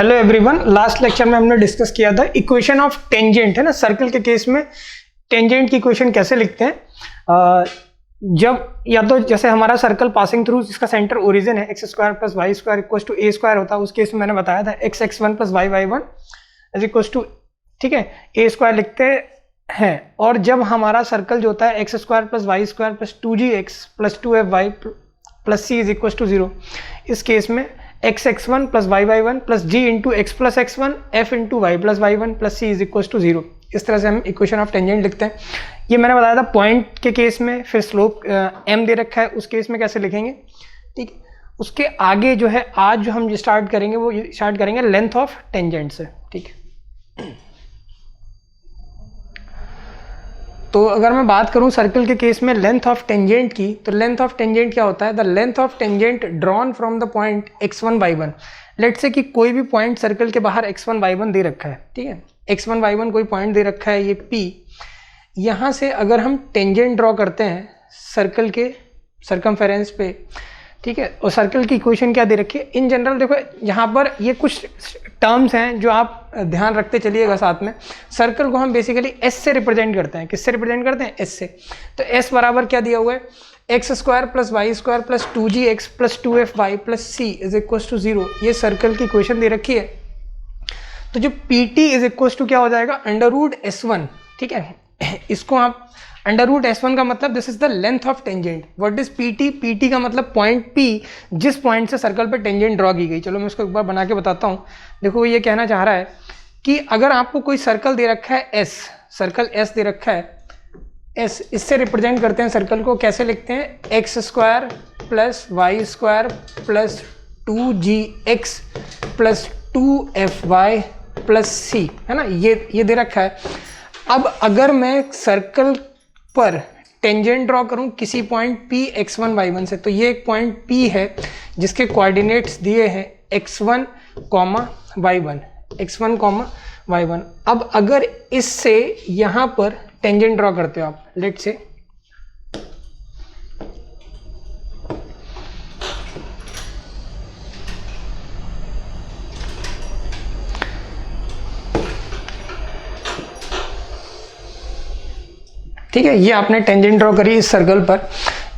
Hello everyone, last lecture में हमने discuss किया था इक्वेशन ऑफ टेंजेंट, है ना। सर्कल के केस में टेंजेंट की इक्वेशन कैसे लिखते हैं। जब या तो जैसे हमारा सर्कल पासिंग थ्रू जिसका सेंटर ओरिजिन है x square plus Y square equal to A square होता है, उस केस में मैंने बताया था X X one plus Y Y one is equal to, ठीक है, ए स्क्वायर लिखते हैं। और जब हमारा सर्कल जो होता है x square plus Y square plus two ji x plus two F Y plus C is equal to zero, इस केस में X X one plus Y Y one plus G into X plus X one F into Y plus Y one plus C is equal to zero. इस तरह से हम equation of tangent लिखते हैं। ये मैंने बताया था पॉइंट के केस में। फिर स्लोप एम दे रखा है, उस केस में कैसे लिखेंगे, ठीक। उसके आगे जो है आज जो हम स्टार्ट करेंगे वो स्टार्ट करेंगे लेंथ ऑफ टेंजेंट से, ठीक। तो अगर मैं बात करूं सर्कल के केस में लेंथ ऑफ टेंजेंट की, तो लेंथ ऑफ टेंजेंट क्या होता है, the length of tangent drawn from the point x1 y1। Let say कि कोई भी पॉइंट सर्कल के बाहर x1 y1 दे रखा है, ठीक है, x1 y1 कोई पॉइंट दे रखा है, ये P। यहाँ से अगर हम टेंजेंट ड्रॉ करते हैं सर्कल के सर्कमफेरेंस पे, ठीक है, और सर्कल की इक्वेशन क्या दे रखी है इन जनरल। देखो यहाँ पर ये कुछ टर्म्स हैं जो आप ध्यान रखते चलिएगा साथ में। सर्कल को हम बेसिकली एस से रिप्रेजेंट करते हैं। किससे रिप्रेजेंट करते हैं? एस से। तो एस बराबर क्या दिया हुआ है, x square plus Y square plus two ji x plus two F Y plus C is equal to zero. ये सर्कल की इक्वेशन दे रखी है। तो जो P T is equal to क्या हो जाएगा, अंडर रूट एस वन, ठीक है। इसको आप अंडर रूट एस वन का मतलब this is the length of tangent. What is P T? P T का मतलब पॉइंट पी जिस पॉइंट से सर्कल पे टेंजेंट ड्रॉ की गई। चलो मैं उसको एक बार बना के बताता हूँ। देखो ये कहना चाह रहा है कि अगर आपको कोई सर्कल दे रखा है एस, सर्कल एस दे रखा है एस, इससे रिप्रेजेंट करते हैं सर्कल को। कैसे लिखते हैं? X square plus Y square plus two जी x plus two F Y plus c, है ना। ये दे रखा है। अब अगर मैं सर्कल पर टेंजेंट ड्रॉ करूं किसी पॉइंट P x1 y1 से, तो ये एक पॉइंट P है जिसके कोऑर्डिनेट्स दिए हैं x1, y1, x1, y1। अब अगर इससे यहां पर टेंजेंट ड्रॉ करते हो आप, लेट से ठीक है, ये आपने टेंजेंट ड्रॉ करी इस सर्कल पर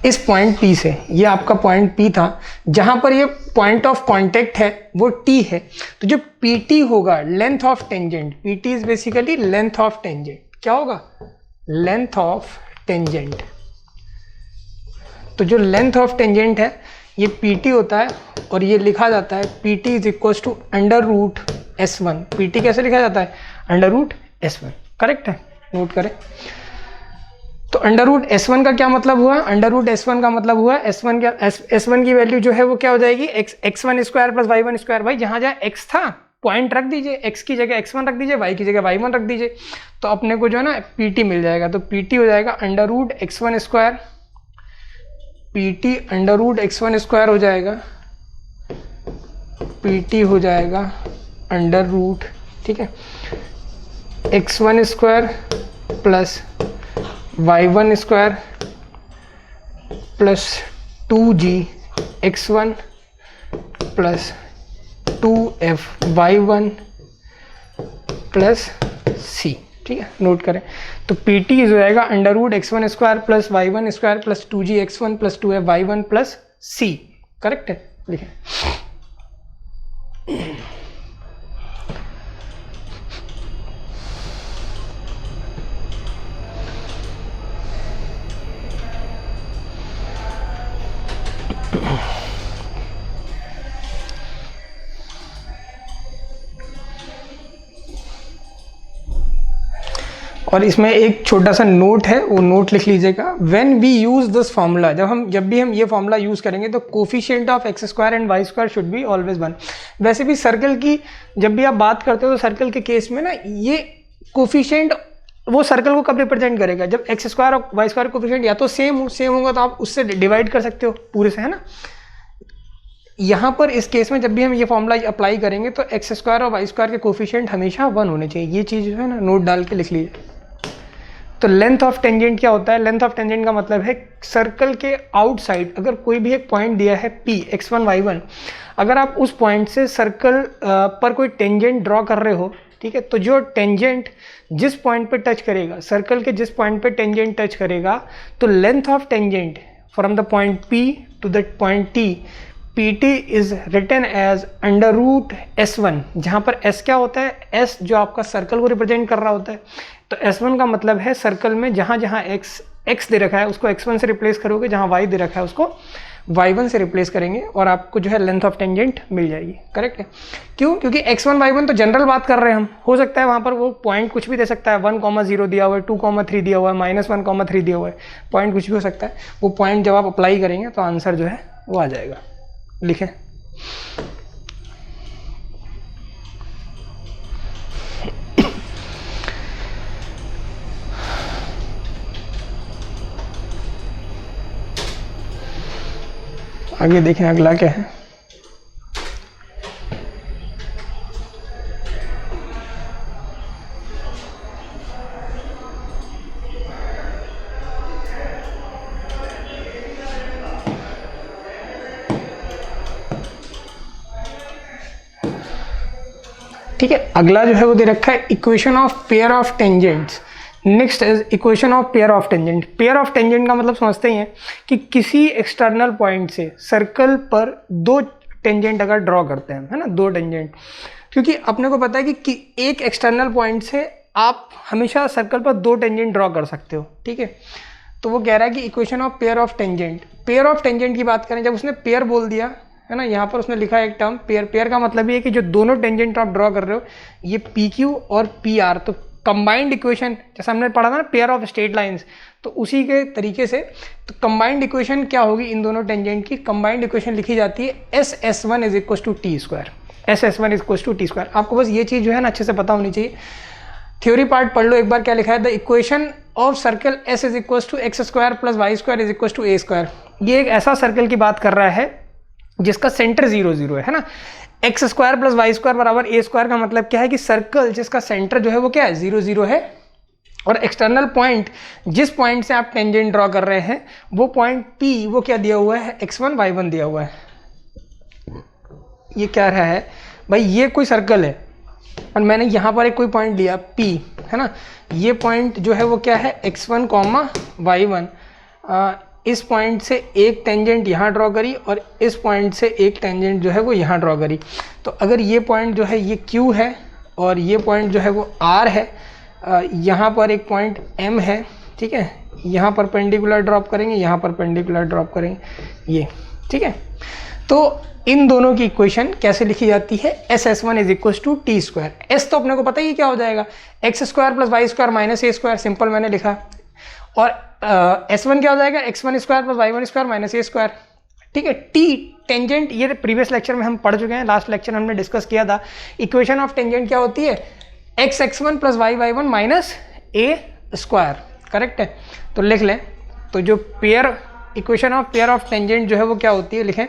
इस पॉइंट P से। ये आपका पॉइंट P था जहां पर ये पॉइंट ऑफ कांटेक्ट है वो T है। तो जो PT होगा length of tangent, PT is basically length of tangent. क्या होगा? Length of tangent. तो जो लेंथ ऑफ टेंजेंट है ये PT होता है और ये लिखा जाता है PT is equal to under root S1। PT कैसे लिखा जाता है? Under root S1। करेक्ट है, नोट करें। तो अंडर रूट S1 का क्या मतलब हुआ? अंडर रूट S1 का मतलब हुआ S1 की वैल्यू जो है वो क्या हो जाएगी, x1 square plus y1 square. भाई जहाँ जहाँ x था पॉइंट रख दीजिए, x की जगह x1 रख दीजिए, y की जगह y1 रख दीजिए, तो अपने को जो है ना PT मिल जाएगा। तो PT हो जाएगा under root x1 square, PT under root x1 square हो जाएगा, PT हो जाएगा अंडर रूट, ठीक है, x1 square plus y1 square plus two g x one plus two f y one plus c, ठीक है, नोट करें। तो PT हो जाएगा under root x1 square plus y1 square plus two g x one plus two f y one plus c. Correct है, लिखें। और इसमें एक छोटा सा नोट है, वो नोट लिख लीजिएगा। When we use this formula, जब भी हम ये फॉर्मूला यूज करेंगे तो coefficient of x square and Y square should be always 1। वैसे भी सर्कल की जब भी आप बात करते हो तो सर्कल के केस में ना ये कोफिशिएंट वो सर्कल को कब रिप्रेजेंट करेगा, जब एक्स स्क्वायर और वाई स्क्वायर कोफिशिएंट या तो सेम होगा तो आप उससे डिवाइड कर सकते हो पूरे से, है ना। यहाँ पर इस केस में जब भी हम ये फॉर्मूला अप्लाई करेंगे तो एक्स स्क्वायर और वाई स्क्वायर के कोफिशिएंट हमेशा 1 होने चाहिए। ये चीज़ जो है ना नोट डाल के लिख लीजिए। तो लेंथ ऑफ टेंजेंट क्या होता है? लेंथ ऑफ टेंजेंट का मतलब है सर्कल के आउटसाइड अगर कोई भी एक पॉइंट दिया है P x1 y1, अगर आप उस पॉइंट से सर्कल पर कोई टेंजेंट ड्रॉ कर रहे हो, ठीक है, तो जो टेंजेंट जिस पॉइंट पे टच करेगा, सर्कल के जिस पॉइंट पे टेंजेंट टच करेगा, तो length of tangent from the point P to that point T, PT is written as under root S1, जहाँ पर S क्या होता है? S जो आपका सर्कल को रिप्रेजेंट कर रहा होता है, तो S1 का मतलब है सर्कल में जहाँ जहाँ x दे रखा है उसको x1 से रिप्लेस करोगे, जहाँ y दे रखा है उसको y1 से रिप्लेस करेंगे और आपको जो है लेंथ ऑफ टेंजेंट मिल जाएगी। करेक्ट है? क्यों? क्योंकि x1 y1 तो जनरल बात कर रहे हैं हम, हो सकता है वहाँ पर वो पॉइंट कुछ भी दे सकता है, 1,0 दिया हुआ है, 2,3 दिया हुआ है, -1,3 दिया हुआ है, पॉइंट कुछ भी हो सकता है। वो पॉइंट जब आप अप्लाई करेंगे तो आंसर जो है वो आ जाएगा। लिखें, आगे देखें अगला क्या है। ठीक है, अगला जो है वो दे रखा है equation of pair of tangents. Next is equation of pair of tangent. Pair of tangent का मतलब समझते ही हैं कि किसी एक्सटर्नल पॉइंट से सर्कल पर दो टेंजेंट अगर ड्रॉ करते हैं, है ना, दो टेंजेंट, क्योंकि अपने को पता है कि एक एक्सटर्नल पॉइंट से आप हमेशा सर्कल पर दो टेंजेंट ड्रॉ कर सकते हो। ठीक है, तो वो कह रहा है कि equation of pair of tangent. Pair of tangent की बात करें, जब उसने पेयर बोल दिया है ना, यहाँ पर उसने लिखा है एक टर्म पेयर। पेयर का मतलब ये है कि जो दोनों टेंजेंट आप ड्रॉ कर रहे हो, ये PQ और PR, तो कंबाइंड इक्वेशन, जैसा हमने पढ़ा था ना पेयर ऑफ स्ट्रेट लाइंस, तो उसी के तरीके से तो कंबाइंड इक्वेशन क्या होगी? इन दोनों टेंजेंट की कंबाइंड इक्वेशन लिखी जाती है SS1 is equal to T square. SS1 is equal to T square. आपको बस ये चीज़ जो है ना अच्छे से पता होनी चाहिए। थ्योरी पार्ट पढ़ लो एक बार, क्या लिखा है? The equation of circle S is equal to x square plus y square is equal to a square. ये एक ऐसा सर्कल की बात कर रहा है जिसका सेंटर 0 0 है ना। X square plus Y square बराबर ए स्क्वायर का मतलब क्या है कि सर्कल जिसका सेंटर जो है वो क्या है? 0 0 है, और एक्सटर्नल पॉइंट जिस पॉइंट से आप टेंजेंट ड्रॉ कर रहे हैं वो पॉइंट P वो क्या दिया हुआ है? x1 y1 दिया हुआ है। ये क्या रहा है भाई? ये कोई सर्कल है और मैंने यहाँ पर एक कोई पॉइंट लिया P, है ना। ये पॉइंट जो है वो क्या है? x1, y1। इस पॉइंट से एक टेंजेंट यहाँ ड्रॉ करी और इस पॉइंट से एक टेंजेंट जो है वो यहाँ ड्रॉ करी। तो अगर ये पॉइंट जो है ये Q है और ये पॉइंट जो है वो R है, यहाँ पर एक पॉइंट M है, ठीक है, यहाँ परपेंडिकुलर ड्रॉप करेंगे, यहाँ परपेंडिकुलर ड्रॉप करेंगे, ये ठीक है। तो इन दोनों की इक्वेशन कैसे लिखी जाती है? SS1 is equal to T square. S तो अपने को पता ही क्या हो जाएगा? X square plus Y square minus a square, simple मैंने लिखा। और S1 क्या हो जाएगा? x1 square plus y1 square minus a square. ठीक है, T टेंजेंट, ये प्रीवियस लेक्चर में हम पढ़ चुके हैं, लास्ट लेक्चर हमने डिस्कस किया था। इक्वेशन ऑफ टेंजेंट क्या होती है? x1 plus y1 minus a square. Correct है, तो लिख लें। तो जो pair, equation of pair of tangent जो है वो क्या होती है, लिखें।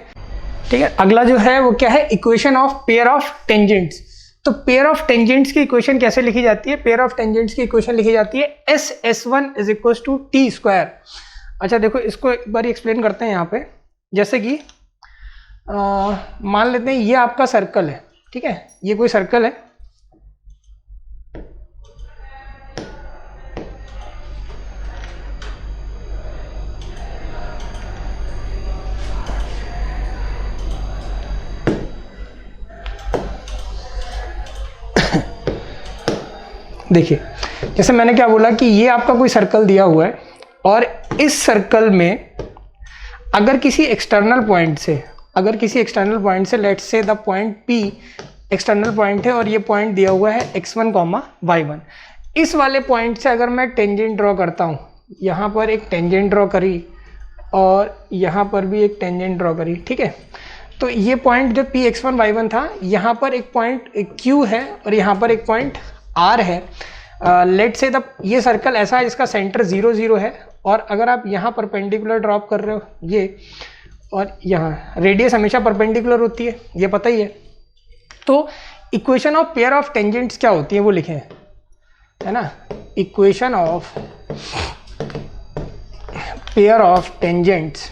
ठीक है, अगला जो है वो क्या है? Equation of pair of tangents. तो पेयर ऑफ टेंजेंट्स की इक्वेशन कैसे लिखी जाती है? पेयर ऑफ टेंजेंट्स की इक्वेशन लिखी जाती है SS1 is equal to T square. अच्छा देखो, इसको एक बार एक्सप्लेन करते हैं यहाँ पे। जैसे कि मान लेते हैं ये आपका सर्कल है, ठीक है, ये कोई सर्कल है, देखिए जैसे मैंने क्या बोला कि ये आपका कोई सर्कल दिया हुआ है और इस सर्कल में अगर किसी एक्सटर्नल पॉइंट से let's say the point P external point है और ये पॉइंट दिया हुआ है x1, y1। इस वाले पॉइंट से अगर मैं टेंजेंट ड्रॉ करता हूँ, यहाँ पर एक टेंजेंट ड्रॉ करी और यहाँ पर भी एक टेंजेंट ड्रॉ करी, ठीक है, तो ये पॉइंट जो P x1, y1 था, यहाँ पर एक पॉइंट Q है और यहाँ पर एक पॉइंट R है। लेट्स से ये सर्कल ऐसा है जिसका सेंटर 0 0 है, और अगर आप यहाँ परपेंडिकुलर ड्रॉप कर रहे हो ये, और यहाँ रेडियस हमेशा परपेंडिकुलर होती है, ये पता ही है। तो equation of pair of tangents क्या होती है वो लिखें, है ना। Equation of pair of tangents,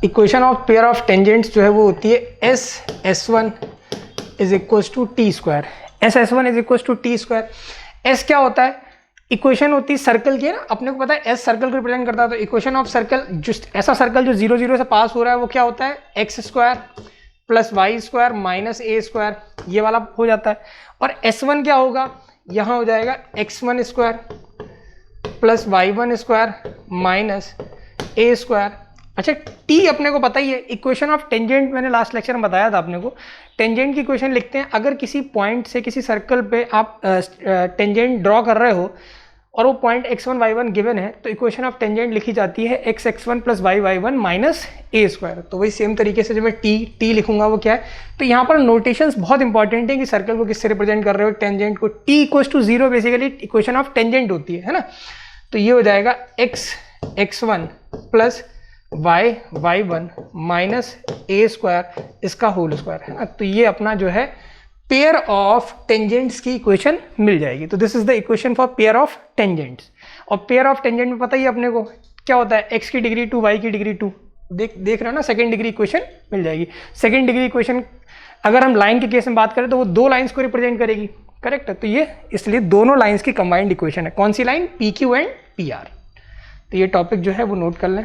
equation of pair of tangents जो है वो होती है S S one is equal to T square, S S one is equal to T square. S क्या होता है, इक्वेशन होती है सर्कल की, है ना, अपने को पता है एस सर्कल को रिप्रेजेंट करता है, तो इक्वेशन ऑफ सर्कल जो ऐसा सर्कल जो 0 0 से पास हो रहा है वो क्या होता है, x square plus Y square minus a square, ये वाला हो जाता है। और एस वन क्या होगा, यहाँ हो जाएगा x one square plus Y one square minus a square. अच्छा, टी अपने को पता ही है, इक्वेशन ऑफ टेंजेंट मैंने लास्ट लेक्चर में बताया था अपने को, टेंजेंट की इक्वेशन लिखते हैं अगर किसी पॉइंट से किसी सर्कल पे आप टेंजेंट ड्रॉ कर रहे हो और वो पॉइंट x1 y1 गिवन है, तो इक्वेशन ऑफ टेंजेंट लिखी जाती है x x1 plus y y1 minus a square. तो वही सेम तरीके से जब मैं टी लिखूंगा वो क्या है, तो यहाँ पर नोटेशंस बहुत इंपॉर्टेंट है कि सर्कल को किससे रिप्रेजेंट कर रहे हो, टेंजेंट को। t equal to 0 basically equation of tangent होती है ना, तो ये हो जाएगा x x1 plus y y1 minus a square, इसका होल स्क्वायर, है ना। तो ये अपना जो है पेयर ऑफ टेंजेंट्स की इक्वेशन मिल जाएगी। तो this is the equation for pair of tangents. और पेयर ऑफ टेंजेंट में पता ही अपने को क्या होता है, x की डिग्री 2 y की डिग्री 2, देख रहे हो ना, सेकंड डिग्री इक्वेशन मिल जाएगी। सेकंड डिग्री इक्वेशन अगर हम लाइन के केस में बात करें तो वो दो लाइंस को रिप्रेजेंट करेगी, करेक्ट है। तो ये इसलिए दोनों लाइंस की कंबाइंड इक्वेशन है। कौन सी line, p q and p r. तो ये टॉपिक जो है वो नोट कर लें,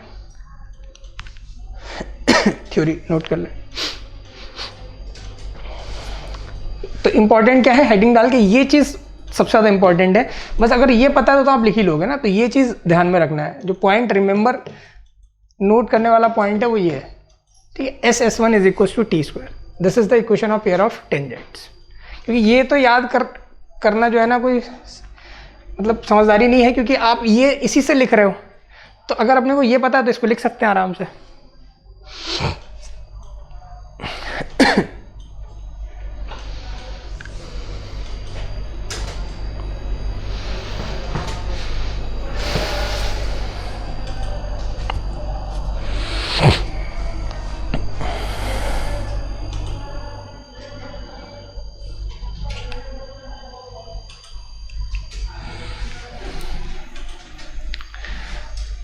थ्योरी नोट कर लें। तो इंपॉर्टेंट क्या है, हेडिंग डाल के ये चीज़ सबसे ज़्यादा इंपॉर्टेंट है। बस अगर ये पता है तो आप लिख ही लोगे ना, तो ये चीज़ ध्यान में रखना है। जो पॉइंट रिमेंबर नोट करने वाला पॉइंट है वो ये है, ठीक है। S S one is equal to T square, this is the equation of pair of tangents. क्योंकि ये तो याद करना जो है ना कोई मतलब समझदारी नहीं है, क्योंकि आप ये इसी से लिख रहे हो। तो अगर अपने को ये पता है तो इसको लिख सकते हैं आराम से।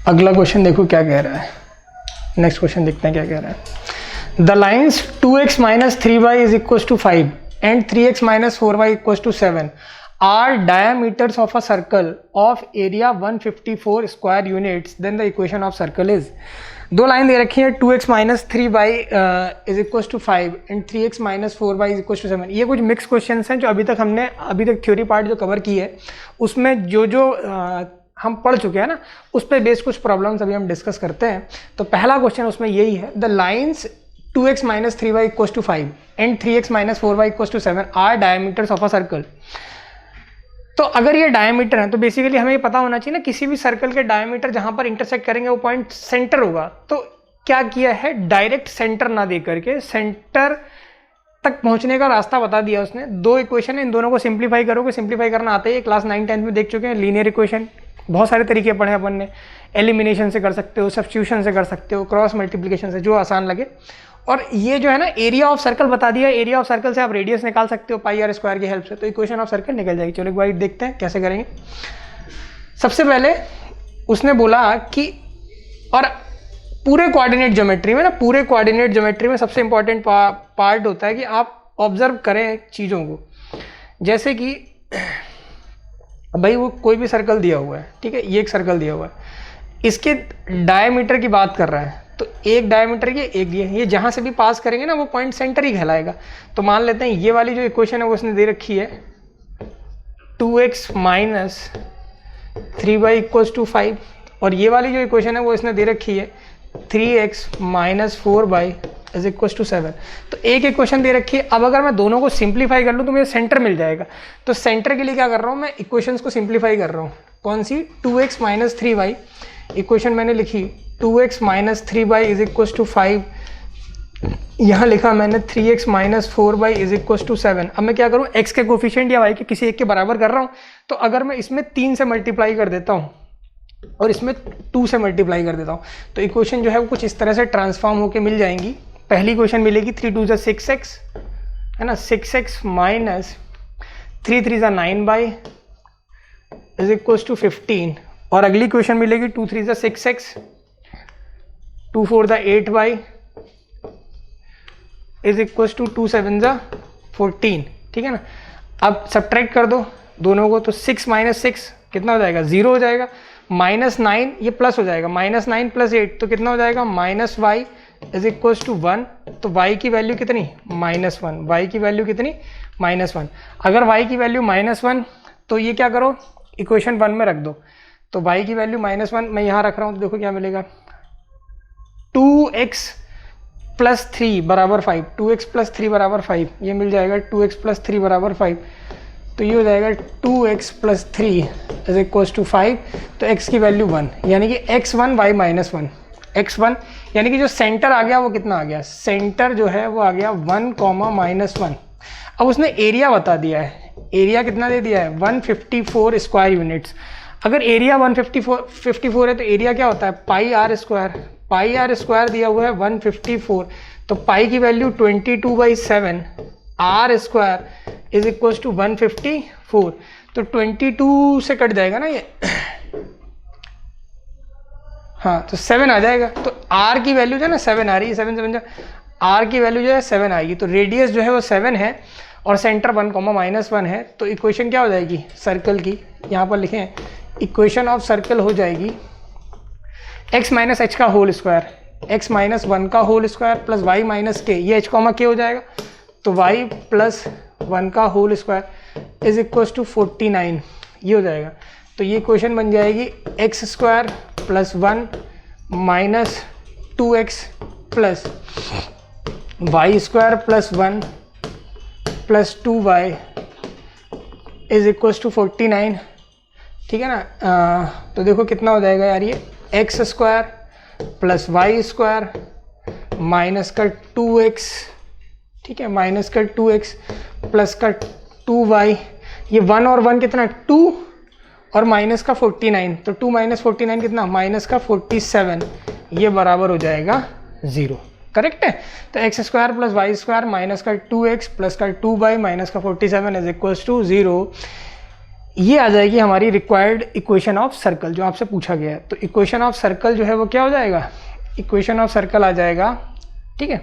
अगला क्वेश्चन देखो क्या कह रहा है, नेक्स्ट क्वेश्चन देखते हैं क्या कह रहा है। The lines 2x minus 3y is equal to 5 and 3x minus 4y equal to 7 are diameters of a circle of area 154 square units, then the equation of circle is. दो line दे रखी है, 2x minus 3y is equal to 5 and 3x minus 4y is equal to 7। ये कुछ mix question हैं जो अभी तक थ्योरी पार्ट जो कवर की है उसमें जो हम पढ़ चुके हैं ना, उस पर बेस्ड कुछ प्रॉब्लम्स अभी हम डिस्कस करते हैं। तो पहला क्वेश्चन उसमें यही है, the lines 2x minus 3y equal to 5 and 3x minus 4y equal to 7 are diameters of a circle. तो अगर ये डायमीटर है तो बेसिकली हमें ये पता होना चाहिए ना, किसी भी सर्कल के डायमीटर जहां पर इंटरसेक्ट करेंगे वो पॉइंट सेंटर होगा। तो क्या किया है, डायरेक्ट सेंटर ना दे करके सेंटर तक पहुंचने का रास्ता बता दिया उसने। दो इक्वेशन है, इन दोनों को सिंप्लीफाई करोगे, सिंप्लीफाई करना आता है, क्लास 9-10 में देख चुके हैं। लीनियर इक्वेशन बहुत सारे तरीके पढ़े अपन ने, एलिमिनेशन से कर सकते हो, सब्स्टिट्यूशन से कर सकते हो, क्रॉस मल्टीप्लिकेशन से, जो आसान लगे। और ये जो है ना एरिया ऑफ सर्कल बता दिया, एरिया ऑफ सर्कल से आप रेडियस निकाल सकते हो पाई आर स्क्वायर की हेल्प से, तो इक्वेशन ऑफ सर्कल निकल जाएगी। चलो एक बार देखते हैं कैसे करेंगे। सबसे पहले उसने बोला कि, और पूरे कोऑर्डिनेट ज्योमेट्री में ना, पूरे कोऑर्डिनेट ज्योमेट्री में सबसे इंपॉर्टेंट पार्ट होता है कि आप ऑब्जर्व करें चीज़ों को। जैसे कि भाई वो कोई भी सर्कल दिया हुआ है, ठीक है, ये एक सर्कल दिया हुआ है, इसके डायमीटर की बात कर रहा है, तो एक डायमीटर ये जहाँ से भी पास करेंगे ना वो पॉइंट सेंटर ही कहलाएगा। तो मान लेते हैं ये वाली जो इक्वेशन है वो उसने दे रखी है 2x minus 3y equals to 5, और ये वाली जो इक्वेशन है वो इसने दे रखी है 3x minus 4y is equals to 7। तो एक इक्वेशन दे रखी है। अब अगर मैं दोनों को सिंप्लीफाई कर लूँ तो मुझे सेंटर मिल जाएगा। तो सेंटर के लिए क्या कर रहा हूँ, मैं इक्वेशंस को सिंप्लीफाई कर रहा हूँ। कौन सी, 2x माइनस 3y इक्वेशन मैंने लिखी, 2x minus 3y is equals to 5, यहाँ लिखा मैंने 3x minus 4y is equals to 7। अब मैं क्या करूँ, x के कोफिशिएंट या y के किसी एक के बराबर कर रहा हूँ। तो अगर मैं इसमें 3 से मल्टीप्लाई कर देता हूँ और इसमें 2 से मल्टीप्लाई कर देता हूँ, तो इक्वेशन जो है वो कुछ इस तरह से ट्रांसफॉर्म होकर मिल जाएंगी। पहली इक्वेशन मिलेगी 3 2 6x, है ना, 6x minus 3 3 9y is equal to 15 और अगली क्वेश्चन मिलेगी 2 3 ज़ा 6x 2 4 ज़ा 8y इज इक्वल टू 2 7 ज़ा 14, ठीक है ना। अब सब्ट्रैक्ट कर दो दोनों को, तो 6 माइनस 6 कितना हो जाएगा, 0 हो जाएगा। -9 ये प्लस हो जाएगा, -9 + 8 तो कितना हो जाएगा, -y इज इक्वल टू 1। तो y की वैल्यू कितनी, -1, y की वैल्यू कितनी, -1। अगर y की वैल्यू -1 तो ये क्या करो, इक्वेशन 1 में रख दो। तो y की वैल्यू -1 मैं यहाँ रख रहा हूँ, तो देखो क्या मिलेगा, 2x + 3 = 5, 2x + 3 = 5, ये मिल जाएगा 2x + 3 = 5। तो ये हो जाएगा 2x + 3 इज इक्वल टू 5। तो x की वैल्यू 1, यानी कि x1 y -1, x1 यानी कि जो सेंटर आ गया वो कितना आ गया, सेंटर जो है वो आ गया 1, -1। अब उसने एरिया बता दिया है, एरिया कितना दे दिया है, 154 स्क्वायर यूनिट्स। अगर एरिया 154 है तो एरिया क्या होता है, πr², πr² दिया हुआ है 154, तो पाई की value 22/7, r² is equal to 154। तो 22 से कट जाएगा ना ये, हाँ तो 7 आ जाएगा। तो r की वैल्यू जो है ना 7 आ रही है, 7 7 r की वैल्यू जो है 7 आएगी। तो रेडियस जो है वो 7 है और सेंटर 1, -1 है। तो इक्वेशन क्या हो जाएगी सर्कल की, यहाँ पर लिखें, इक्वेशन ऑफ सर्कल हो जाएगी x - h का होल स्क्वायर, x - 1 का whole square plus y - k, ये h, k हो जाएगा। तो y + 1 का whole square is equal to 49, ये हो जाएगा। तो ये क्वेश्चन बन जाएगी x² + 1 - 2x + y² + 1 + 2y is equal to 49, ठीक है ना। तो देखो कितना हो जाएगा यार, ये x² + y² माइनस का 2x, ठीक है, माइनस का 2x प्लस का 2y, ये 1 और 1 कितना 2 और माइनस का 49, तो 2 - 49 कितना, माइनस का 47, ये बराबर हो जाएगा 0, करेक्ट है। तो x² + y² माइनस का 2x प्लस का 2y माइनस का 47 इज इक्वल टू 0। ये आ जाएगी हमारी रिक्वायर्ड इक्वेशन ऑफ सर्कल जो आपसे पूछा गया है। तो इक्वेशन ऑफ सर्कल जो है वो क्या हो जाएगा, इक्वेशन ऑफ सर्कल आ जाएगा, ठीक है।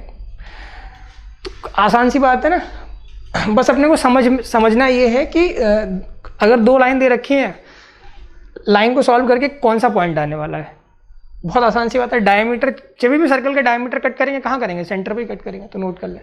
तो आसान सी बात है ना, बस अपने को समझना ये है कि अगर 2 लाइन दे रखी हैं, लाइन को सॉल्व करके कौन सा पॉइंट आने वाला है, बहुत आसान सी बात है। डायमीटर, जब भी सर्कल का डायमीटर कट करेंगे कहाँ करेंगे, सेंटर पे ही कट करेंगे, तो नोट कर लें।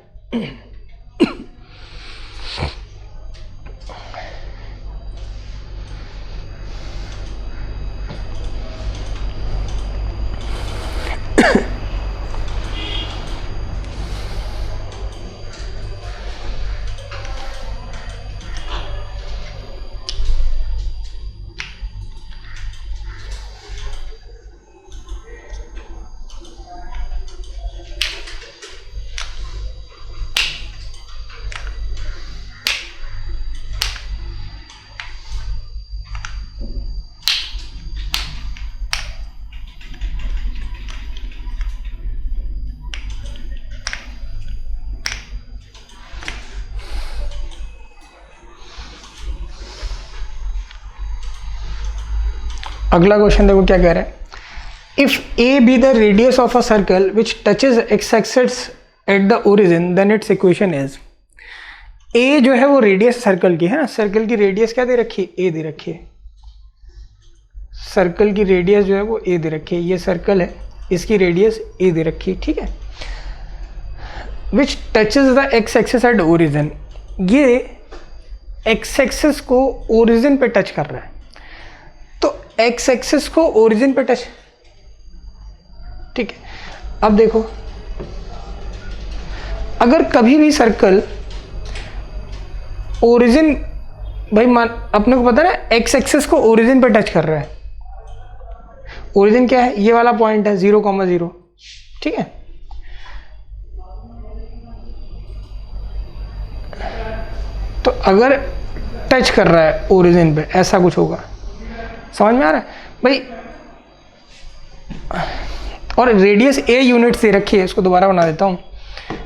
अगला क्वेश्चन देखो क्या कह रहा है, if a be the radius of a circle which touches x axis at the origin then its equation is. A जो है वो रेडियस सर्कल की है ना, सर्कल की रेडियस क्या दे रखी है, ए दे रखी है, सर्कल की रेडियस जो है वो ए दे रखी है, ये सर्कल है इसकी रेडियस ए दे रखी है, ठीक है। Which touches the x axis at origin, ये एक्स एक्सिस को ओरिजिन पे टच कर रहा है, तो एक्स एक्सिस को ओरिजिन पे टच, ठीक है। अब देखो अगर कभी भी सर्कल ओरिजिन, भाई मान अपने को पता है ना एक्स एक्सिस को ओरिजिन पे टच कर रहा है, ओरिजिन क्या है, ये वाला पॉइंट है 0,0, ठीक है। तो अगर टच कर रहा है ओरिजिन पे, ऐसा कुछ होगा, समझ में आ रहा है भाई। और रेडियस ए यूनिट्स दे रखी है, इसको दोबारा बना देता हूँ,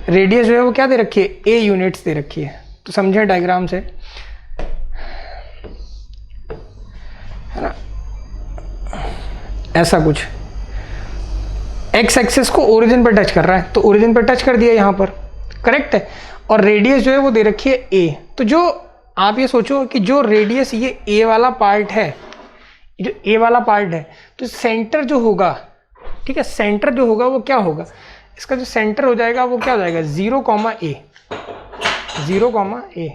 रेडियस जो है वो क्या दे रखी है, ए यूनिट्स दे रखी है। तो समझे डायग्राम से, है ना, ऐसा कुछ एक्स एक्सिस को ओरिजिन पर टच कर रहा है, तो ओरिजिन पर टच कर दिया यहाँ पर, करेक्ट है। और रेडियस जो है वो दे रखी है ए। तो जो आप ये सोचो कि जो रेडियस ये ए वाला पार्ट है, जो ए वाला पार्ट है, तो सेंटर जो होगा, ठीक है, सेंटर जो होगा वो क्या होगा, इसका जो सेंटर हो जाएगा वो क्या हो जाएगा, 0, A, 0, A।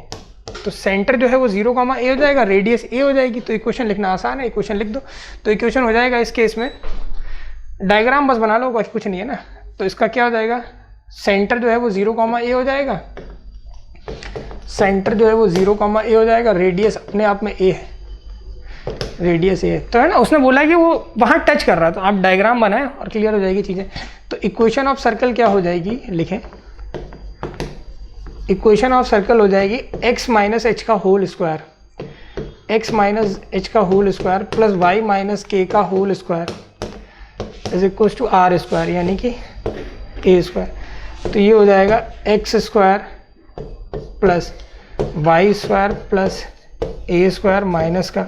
तो सेंटर जो है वो 0, A हो जाएगा, रेडियस ए हो जाएगी। तो इक्वेशन लिखना आसान है, इक्वेशन लिख दो। तो इक्वेशन हो जाएगा इस केस में, डायग्राम बस बना लो, कुछ नहीं है ना। तो इसका क्या हो जाएगा, सेंटर जो है वो 0, A हो जाएगा, सेंटर जो है वो 0, A हो जाएगा, रेडियस अपने आप में ए है, रेडियस ए तो है ना। उसने बोला कि वो वहाँ टच कर रहा है, तो आप डायग्राम बनाएं और क्लियर हो जाएगी चीज़ें। तो इक्वेशन ऑफ सर्कल क्या हो जाएगी, लिखें, इक्वेशन ऑफ सर्कल हो जाएगी x माइनस एच का whole square, x minus h का whole square plus y minus k का whole square is equal to r square, यानी कि ए स्क्वायर। तो ये हो जाएगा x square plus Y square plus a square minus का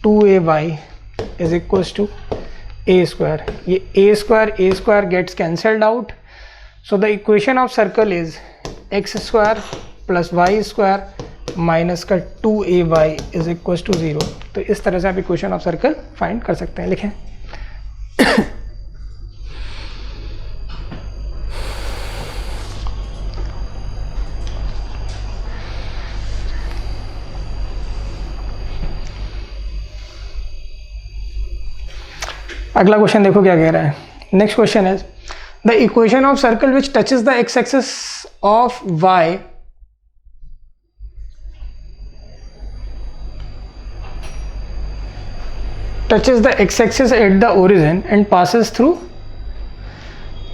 2ay is equal to A square. ये a square gets cancelled out. So the equation of circle is x square plus Y square minus का 2ay is equal to 0। तो इस तरह से आप equation of circle find कर सकते हैं। लिखें अगला क्वेश्चन देखो क्या कह रहा है। नेक्स्ट क्वेश्चन है the equation of circle which touches the x axis of y touches the x axis at the origin and passes through.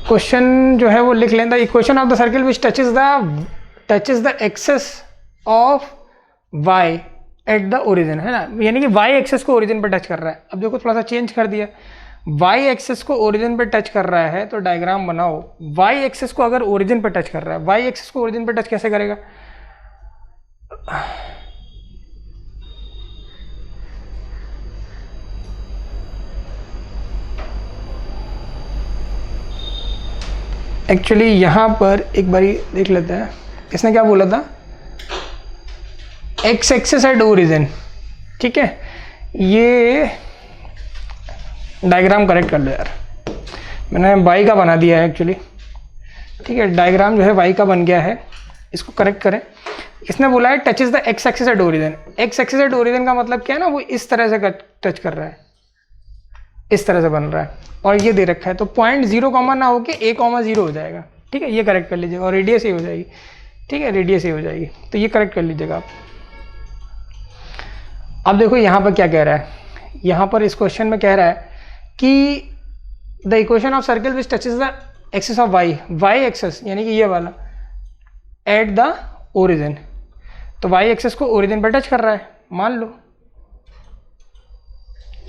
Question जो है वो लिख लें, the equation of the circle which touches the axis of y eight the origin, है ना, यानी कि y axis को ओरिजिन पर टच कर रहा है। अब देखो थोड़ा सा चेंज कर दिया, y एक्सिस को ओरिजिन पर टच कर रहा है, तो डायग्राम बनाओ। y एक्सिस को अगर ओरिजिन पर टच कर रहा है, y एक्सिस को ओरिजिन पर टच कैसे करेगा, एक्चुअली यहां पर एक बारी देख लेते हैं, इसने क्या बोला था, एक्स एक्सिस एट ओरिजिन, ठीक है। ये डायग्राम करेक्ट कर लो यार, मैंने y का बना दिया है एक्चुअली, ठीक है। डायग्राम जो है y का बन गया है, इसको करेक्ट करें। इसने बोला है touches the x axis at origin. X axis at origin का मतलब क्या है ना, वो इस तरह से टच कर रहा है, इस तरह से बन रहा है, और ये दे रखा है। तो पॉइंट 0, ना होके a, 0 हो जाएगा, ठीक है। ये करेक्ट कर लीजिएगा, और रेडियस ए हो जाएगी, ठीक है, रेडियस ए हो जाएगी। तो ये करेक्ट कर लीजिएगा आप। अब देखो यहाँ पर क्या कह रहा है, यहाँ पर इस क्वेश्चन में कह रहा है कि the equation of circle which touches the axis of y axis, यानी कि ये वाला, एट द ओरिजिन। तो y एक्सिस को ओरिजिन पर टच कर रहा है, मान लो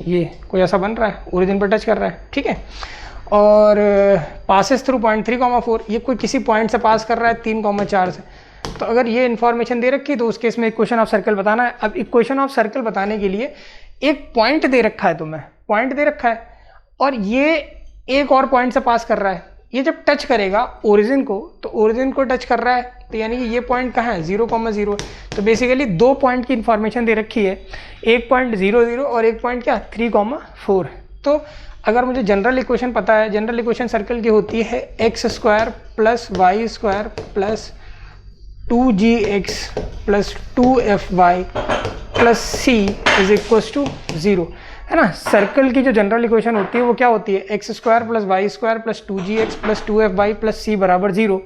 ये कोई ऐसा बन रहा है, ओरिजिन पर टच कर रहा है, ठीक है। और पासेस थ्रू पॉइंट 3,4, ये कोई किसी पॉइंट से पास कर रहा है 3,4 से। तो अगर ये इन्फॉर्मेशन दे रखी है तो उस केस में इक्वेशन ऑफ सर्कल बताना है। अब इक्वेशन ऑफ सर्कल बताने के लिए एक पॉइंट दे रखा है, तुम्हें पॉइंट दे रखा है, और ये एक और पॉइंट से पास कर रहा है। ये जब टच करेगा ओरिजिन को, तो ओरिजिन को टच कर रहा है, तो यानी कि ये पॉइंट कहाँ है, 0,0। तो बेसिकली 2 पॉइंट की इन्फॉर्मेशन दे रखी है, एक पॉइंट 0,0 और एक पॉइंट क्या 3,4। तो अगर मुझे जनरल इक्वेशन पता है, जनरल इक्वेशन सर्कल की होती है x square plus Y square plus 2gx plus 2fy plus c is equal to 0, है ना। सर्कल की जो जनरल इक्वेशन होती है वो क्या होती है, x square plus Y square plus 2gx plus 2fy plus c बराबर 0।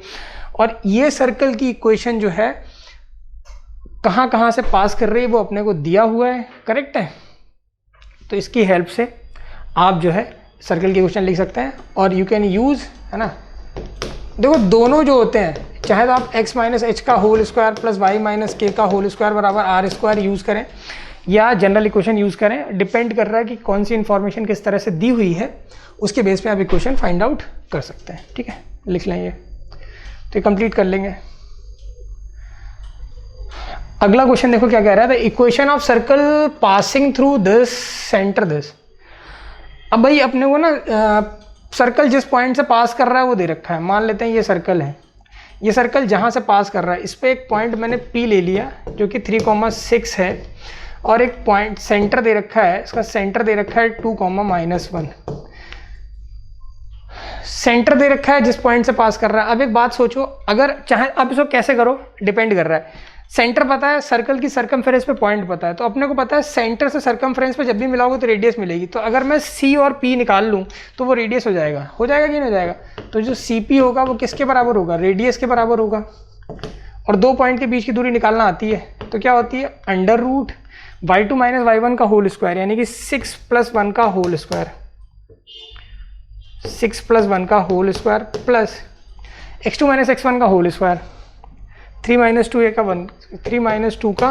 और ये सर्कल की इक्वेशन जो है कहाँ कहाँ से पास कर रही है वो अपने को दिया हुआ है, करेक्ट है। तो इसकी हेल्प से आप जो है सर्कल की इक्वेशन लिख सकते हैं, और यू कैन यूज़, है ना। देखो दोनों जो होते हैं, चाहे तो आप x माइनस एच का whole square plus y minus k का होल स्क्वायर बराबर आर स्क्वायर यूज़ करें, या जनरल इक्वेशन यूज़ करें, डिपेंड कर रहा है कि कौन सी इन्फॉर्मेशन किस तरह से दी हुई है, उसके बेस पे आप इक्वेशन फाइंड आउट कर सकते हैं, ठीक है। लिख लेंगे तो कंप्लीट कर लेंगे। अगला क्वेश्चन देखो क्या कह रहा है, the equation of circle passing through this centre this. अब भाई अपने को ना सर्कल जिस पॉइंट से पास कर रहा है वो दे रखा है। मान लेते हैं ये सर्कल है, ये सर्कल जहाँ से पास कर रहा है इस पर एक पॉइंट मैंने P ले लिया जो कि 3,6 है, और एक पॉइंट सेंटर दे रखा है, इसका सेंटर दे रखा है 2,-1। सेंटर दे रखा है जिस पॉइंट से पास कर रहा है। अब एक बात सोचो, अगर चाहे आप इसको कैसे करो डिपेंड कर रहा है। सेंटर पता है, सर्कल की सरकमफ्रेंस पे पॉइंट पता है, तो अपने को पता है सेंटर से सरकमफ्रेंस पे जब भी मिलाओगे तो रेडियस मिलेगी। तो अगर मैं C और P निकाल लूँ तो वो रेडियस हो जाएगा कि नहीं हो जाएगा? तो जो CP होगा वो किसके बराबर होगा? रेडियस के बराबर होगा। और दो पॉइंट के बीच की दूरी निकालना आती है तो क्या होती है? अंडर रूट y2 - y1 का होल स्क्वायर, यानी कि 6 + 1 का होल स्क्वायर, 6 + 1 का whole square plus x2 - x1 का होल स्क्वायर, 3 - 2 का 1, 3 - 2 का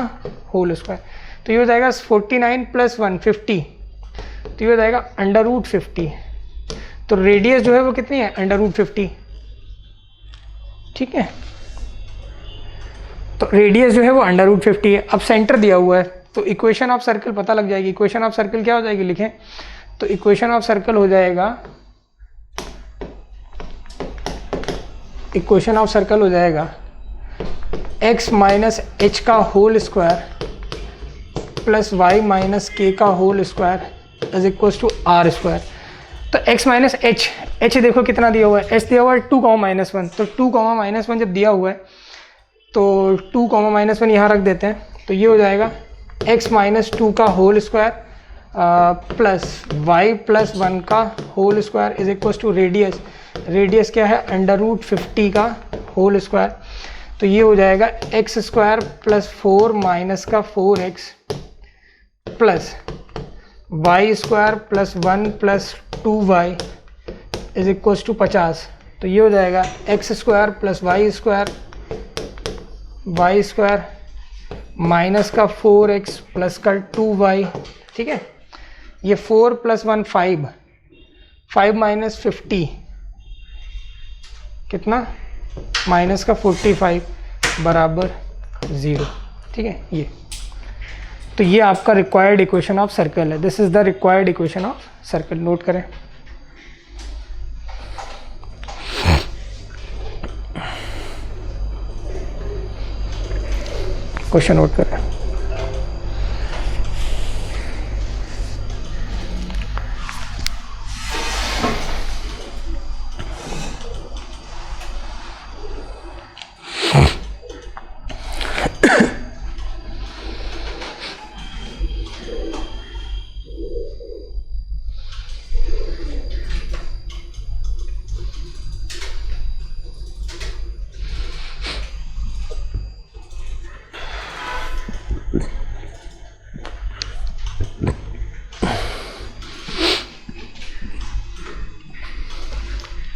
होल स्क्वायर। तो ये हो जाएगा 49 + 1 50, तो ये हो जाएगा अंडर रूट 50। तो रेडियस जो है वो कितनी है? Under root 50। ठीक है, तो रेडियस जो है वो अंडर रूट 50 है। अब सेंटर दिया हुआ है तो इक्वेशन ऑफ सर्कल पता लग जाएगी। इक्वेशन ऑफ सर्कल क्या हो जाएगी लिखें तो इक्वेशन ऑफ सर्कल हो जाएगा, इक्वेशन ऑफ सर्कल हो जाएगा x - h का whole square plus y - k का whole square is equal to r square. तो x - h देखो कितना दिया हुआ है? h दिया हुआ है 2,-1, तो 2,-1 जब दिया हुआ है तो 2,-1 यहाँ रख देते हैं, तो ये हो जाएगा x - 2 का होल स्क्वायर प्लस y + 1 का whole square is equal to radius. Radius क्या है? अंडर रूट 50 का होल स्क्वायर। तो ये हो जाएगा x² + 4 - का 4x plus y² + 1 + 2y is equal to 50। तो ये हो जाएगा x² + y² माइनस का 4x प्लस का 2y। ठीक है, ये 4 + 1 5, 5 - 50 कितना? माइनस का 45 बराबर 0। ठीक है, ये तो ये आपका रिक्वायर्ड इक्वेशन ऑफ सर्कल है। This is the required equation of circle. Note करें। क्वेश्चन नोट करें।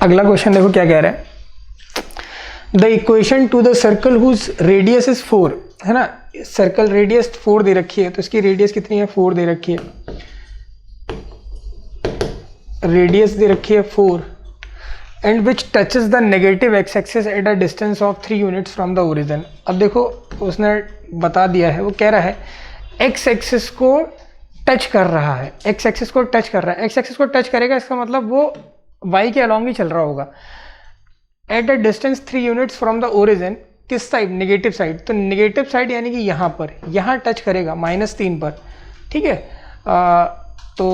अगला क्वेश्चन देखो क्या कह रहा है, the equation to the circle whose radius is 4, है ना। सर्कल रेडियस 4 दे रखी है, तो इसकी रेडियस कितनी है? 4 दे रखी है, रेडियस दे रखी है 4, and which touches the negative x axis at a distance of 3 units from the origin. अब देखो उसने बता दिया है, वो कह रहा है एक्स एक्सिस को टच कर रहा है, एक्स एक्सिस को टच कर रहा है। एक्स एक्सिस को टच करेगा इसका मतलब वो y के अलॉन्ग ही चल रहा होगा। At a distance 3 units from the origin, किस साइड? Negative side. तो नेगेटिव साइड यानी कि यहाँ पर, यहाँ टच करेगा -3 पर। ठीक है, तो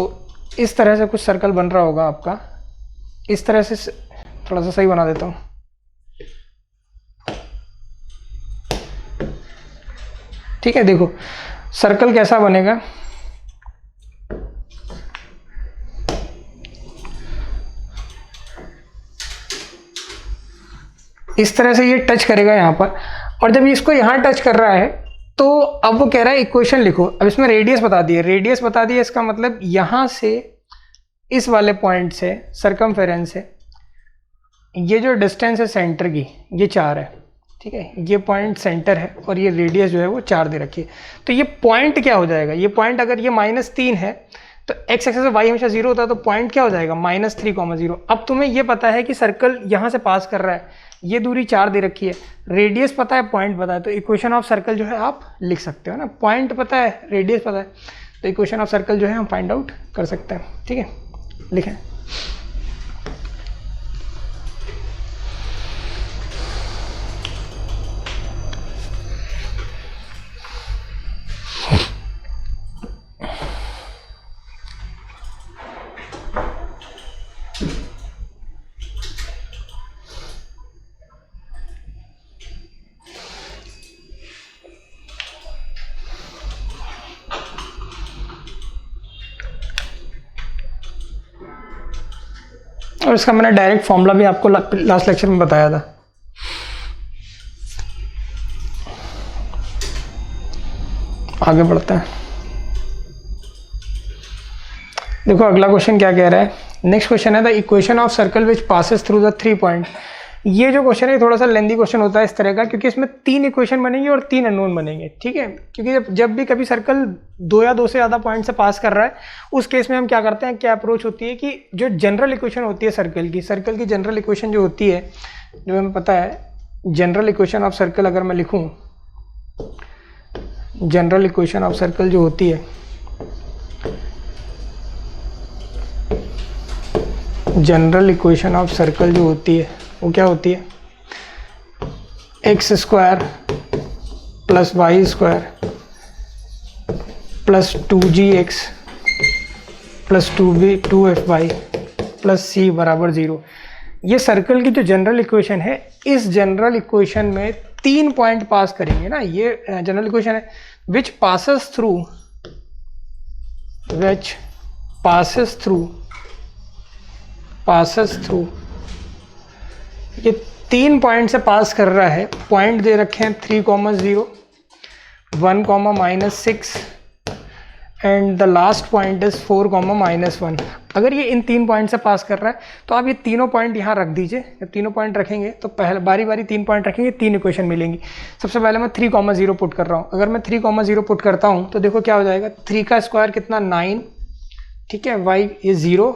इस तरह से कुछ सर्कल बन रहा होगा आपका। इस तरह से थोड़ा सा सही बना देता हूँ। ठीक है, देखो सर्कल कैसा बनेगा। इस तरह से ये टच करेगा यहाँ पर, और जब इसको यहाँ टच कर रहा है तो अब वो कह रहा है इक्वेशन लिखो। अब इसमें रेडियस बता दिए, रेडियस बता दिए, इसका मतलब यहाँ से इस वाले पॉइंट से सरकमफेरेंस से ये जो डिस्टेंस है सेंटर की, ये 4 है। ठीक है, ये पॉइंट सेंटर है और ये रेडियस जो है वो 4 दे रखी है। तो ये पॉइंट क्या हो जाएगा? ये पॉइंट अगर ये -3 है तो x एक्सिस y हमेशा 0 होता है, तो पॉइंट क्या हो जाएगा? -3, 0। अब तुम्हें ये पता है कि सर्कल यहाँ से पास कर रहा है, ये दूरी 4 दे रखी है, रेडियस पता है, पॉइंट पता है, तो इक्वेशन ऑफ सर्कल जो है आप लिख सकते हो ना, पॉइंट पता है, रेडियस पता है, तो इक्वेशन ऑफ सर्कल जो है हम फाइंड आउट कर सकते हैं। ठीक है, लिखें। और इसका मैंने डायरेक्ट फॉर्मूला भी आपको लास्ट लेक्चर में बताया था। आगे बढ़ते हैं। देखो अगला क्वेश्चन क्या कह रहा है। नेक्स्ट क्वेश्चन है the equation of circle which passes through the 3 point. ये जो क्वेश्चन है थोड़ा सा लेंदी क्वेश्चन होता है इस तरह का, क्योंकि इसमें 3 इक्वेशन बनेंगे और 3 अननोन बनेंगे। ठीक है, क्योंकि जब भी कभी सर्कल 2 या 2 से ज़्यादा पॉइंट से पास कर रहा है, उस केस में हम क्या करते हैं, क्या अप्रोच होती है कि जो जनरल इक्वेशन होती है सर्कल की जनरल इक्वेशन जो होती है, जो हमें पता है, जनरल इक्वेशन ऑफ सर्कल अगर मैं लिखूँ, जनरल इक्वेशन ऑफ सर्कल जो होती है, जनरल इक्वेशन ऑफ सर्कल जो होती है वो क्या होती है, x square plus Y square plus 2gx plus 2f/y plus c बराबर 0। ये सर्कल की जो जनरल इक्वेशन है, इस जनरल इक्वेशन में 3 पॉइंट पास करेंगे ना, ये जनरल इक्वेशन है विच पासेस थ्रू ये 3 पॉइंट से पास कर रहा है। पॉइंट दे रखे हैं 3, 0, 1, -6 and the last point is 4, -1। अगर ये इन 3 पॉइंट से पास कर रहा है तो आप ये तीनों पॉइंट यहाँ रख दीजिए। जब तीनों पॉइंट रखेंगे तो पहले बारी बारी 3 पॉइंट रखेंगे, 3 इक्वेशन मिलेंगी। सबसे पहले मैं 3, 0 पुट कर रहा हूँ। अगर मैं 3, 0 पुट करता हूँ तो देखो क्या हो जाएगा, 3 का स्क्वायर कितना 9, ठीक है, y ये 0,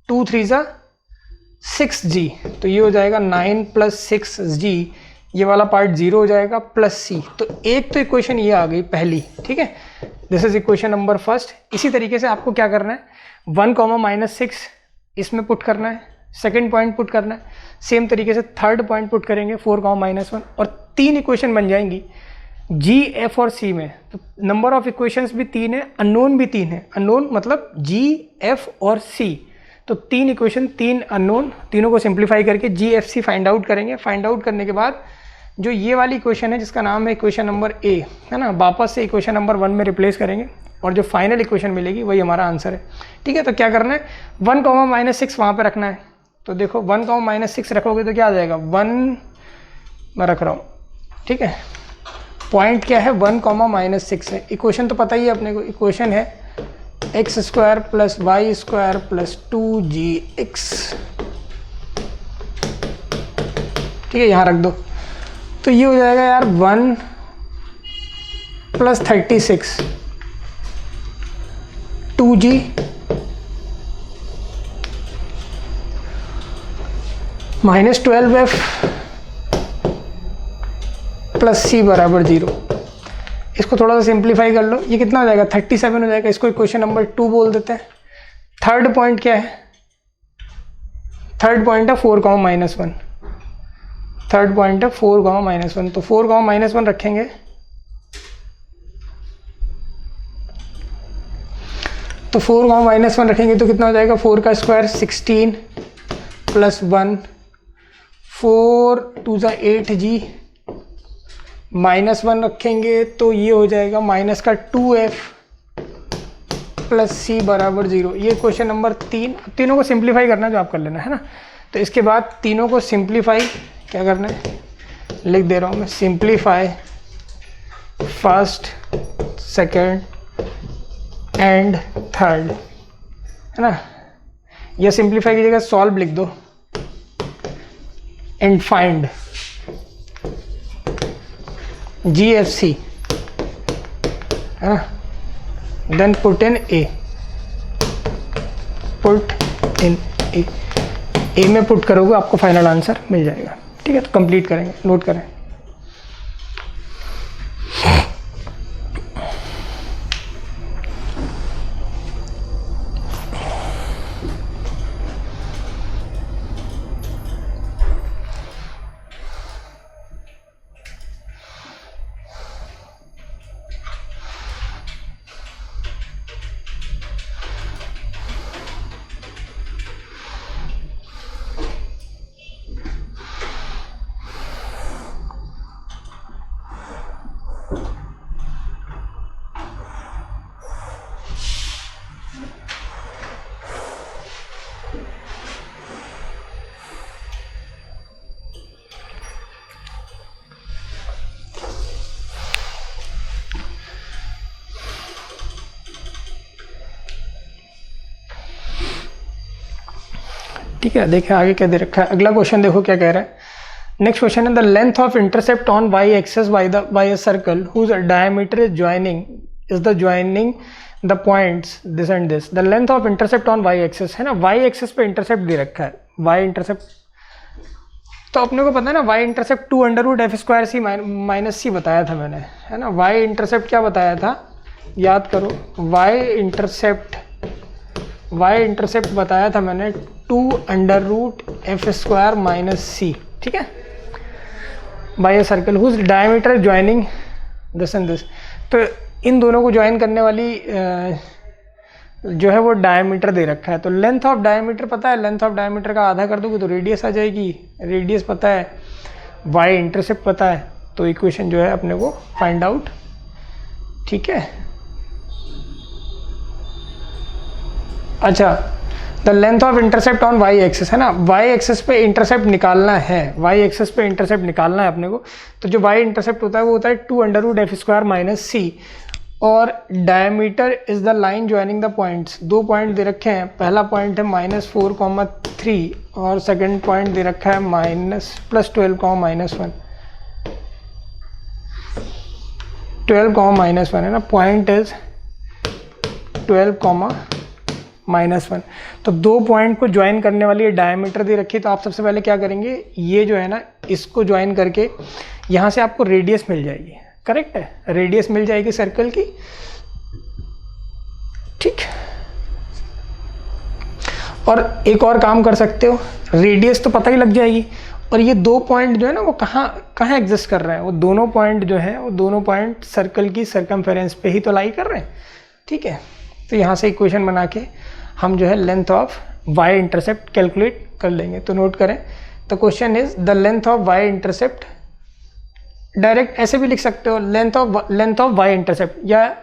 2 3 6g, तो ये हो जाएगा 9 + 6g, ये वाला पार्ट 0 हो जाएगा, प्लस c। तो एक तो इक्वेशन ये आ गई पहली। ठीक है, this is equation number first. इसी तरीके से आपको क्या करना है, 1, -6 इसमें पुट करना है, सेकंड पॉइंट पुट करना है, सेम तरीके से थर्ड पॉइंट पुट करेंगे 4, -1, और 3 इक्वेशन बन जाएंगी g, f और c में। तो नंबर ऑफ इक्वेशंस भी 3 है, अननोन भी 3 है। अननोन मतलब g, f और c, तो 3 इक्वेशन, 3 अननोन, तीनों को सिंप्लीफाई करके जी एफ सी फाइंड आउट करेंगे। फाइंड आउट करने के बाद जो ये वाली इक्वेशन है जिसका नाम है इक्वेशन नंबर ए, है ना, वापस से इक्वेशन नंबर 1 में रिप्लेस करेंगे और जो फाइनल इक्वेशन मिलेगी वही हमारा आंसर है। ठीक है, तो क्या करना है, 1, -6 वहाँ पे रखना है। तो देखो 1, -6 रखोगे तो क्या आ जाएगा, 1 मैं रख रहा हूँ। ठीक है, पॉइंट क्या है, 1, -6 है। इक्वेशन तो पता ही है अपने को, इक्वेशन है x² + y² + 2gx। ठीक है, यहाँ रख दो। तो ये हो जाएगा यार 1 + 36 2g -12f + c बराबर 0। इसको थोड़ा सा सिंप्लीफाई कर लो, ये कितना हो जाएगा, 37 हो जाएगा। इसको इक्वेशन नंबर 2 बोल देते हैं। थर्ड पॉइंट क्या है, थर्ड पॉइंट है 4, -1। थर्ड पॉइंट है 4, -1, तो 4, -1 रखेंगे। तो 4, -1 रखेंगे तो कितना हो जाएगा, 4 का स्क्वायर 16 + 1, 4 2 8g, -1 रखेंगे तो ये हो जाएगा माइनस का 2f + c बराबर 0। ये क्वेश्चन नंबर 3। तीनों को सिंप्लीफाई करना है, जो आप कर लेना है ना। तो इसके बाद तीनों को सिंप्लीफाई क्या करना है, लिख दे रहा हूँ मैं, simplify first, second and third, है ना। या सिंप्लीफाई की जगह सॉल्व लिख दो, एंड फाइंड GFC, है ना, then put in A, put in A में पुट करोगे आपको फाइनल आंसर मिल जाएगा। ठीक है, तो कंप्लीट करेंगे, नोट करें। ठीक है, देखिए आगे क्या दे रखा है। अगला क्वेश्चन देखो क्या कह रहा है। नेक्स्ट क्वेश्चन है the length of intercept on y axis by a circle whose diameter is joining the points this and this. The length of intercept on y axis है ना, वाई एक्सेस पे intercept दे रखा है, Y intercept तो अपने को पता है ना, वाई इंटरसेप्ट 2√f² माइनस सी बताया था मैंने, है ना। वाई इंटरसेप्ट क्या बताया था, याद करो। वाई इंटरसेप्ट बताया था मैंने 2√f² माइनस सी, ठीक है, by a circle whose diameter joining this and this. तो इन दोनों को ज्वाइन करने वाली जो है वो डायमीटर दे रखा है। तो लेंथ ऑफ डायमीटर पता है, लेंथ ऑफ डायमीटर का आधा कर दोगे तो रेडियस आ जाएगी, रेडियस पता है, वाई इंटरसेप्ट पता है, तो इक्वेशन जो है अपने को फाइंड आउट, ठीक है। अच्छा, the length of intercept on y axis है ना, वाई एक्सिस पे इंटरसेप्ट निकालना है, वाई एक्सिस पे इंटरसेप्ट निकालना है अपने को। तो जो वाई इंटरसेप्ट होता है वो होता है 2√f² माइनस सी, और diameter is the line joining the points. दो पॉइंट दे रखे हैं, पहला पॉइंट है -4,3 और सेकंड पॉइंट दे रखा है +12,-1 12,-1 है ना, पॉइंट इज 12,-1। तो दो पॉइंट को ज्वाइन करने वाली डायमीटर दे रखी है। तो आप सबसे पहले क्या करेंगे, ये जो है ना इसको ज्वाइन करके यहाँ से आपको रेडियस मिल जाएगी, करेक्ट है, रेडियस मिल जाएगी सर्कल की, ठीक। और एक और काम कर सकते हो, रेडियस तो पता ही लग जाएगी, और ये दो पॉइंट जो है ना वो कहाँ एग्जिस्ट कर रहे हैं, वो दोनों पॉइंट जो है वो दोनों पॉइंट सर्कल की सर्कमफेरेंस पे ही तो लाई कर रहे हैं, ठीक है। तो यहाँ से इक्वेशन बना के हम जो है length of y intercept calculate कर लेंगे। तो नोट करें, the question is the length of y intercept, direct ऐसे भी लिख सकते हो, लेंथ ऑफ वाई इंटरसेप्ट या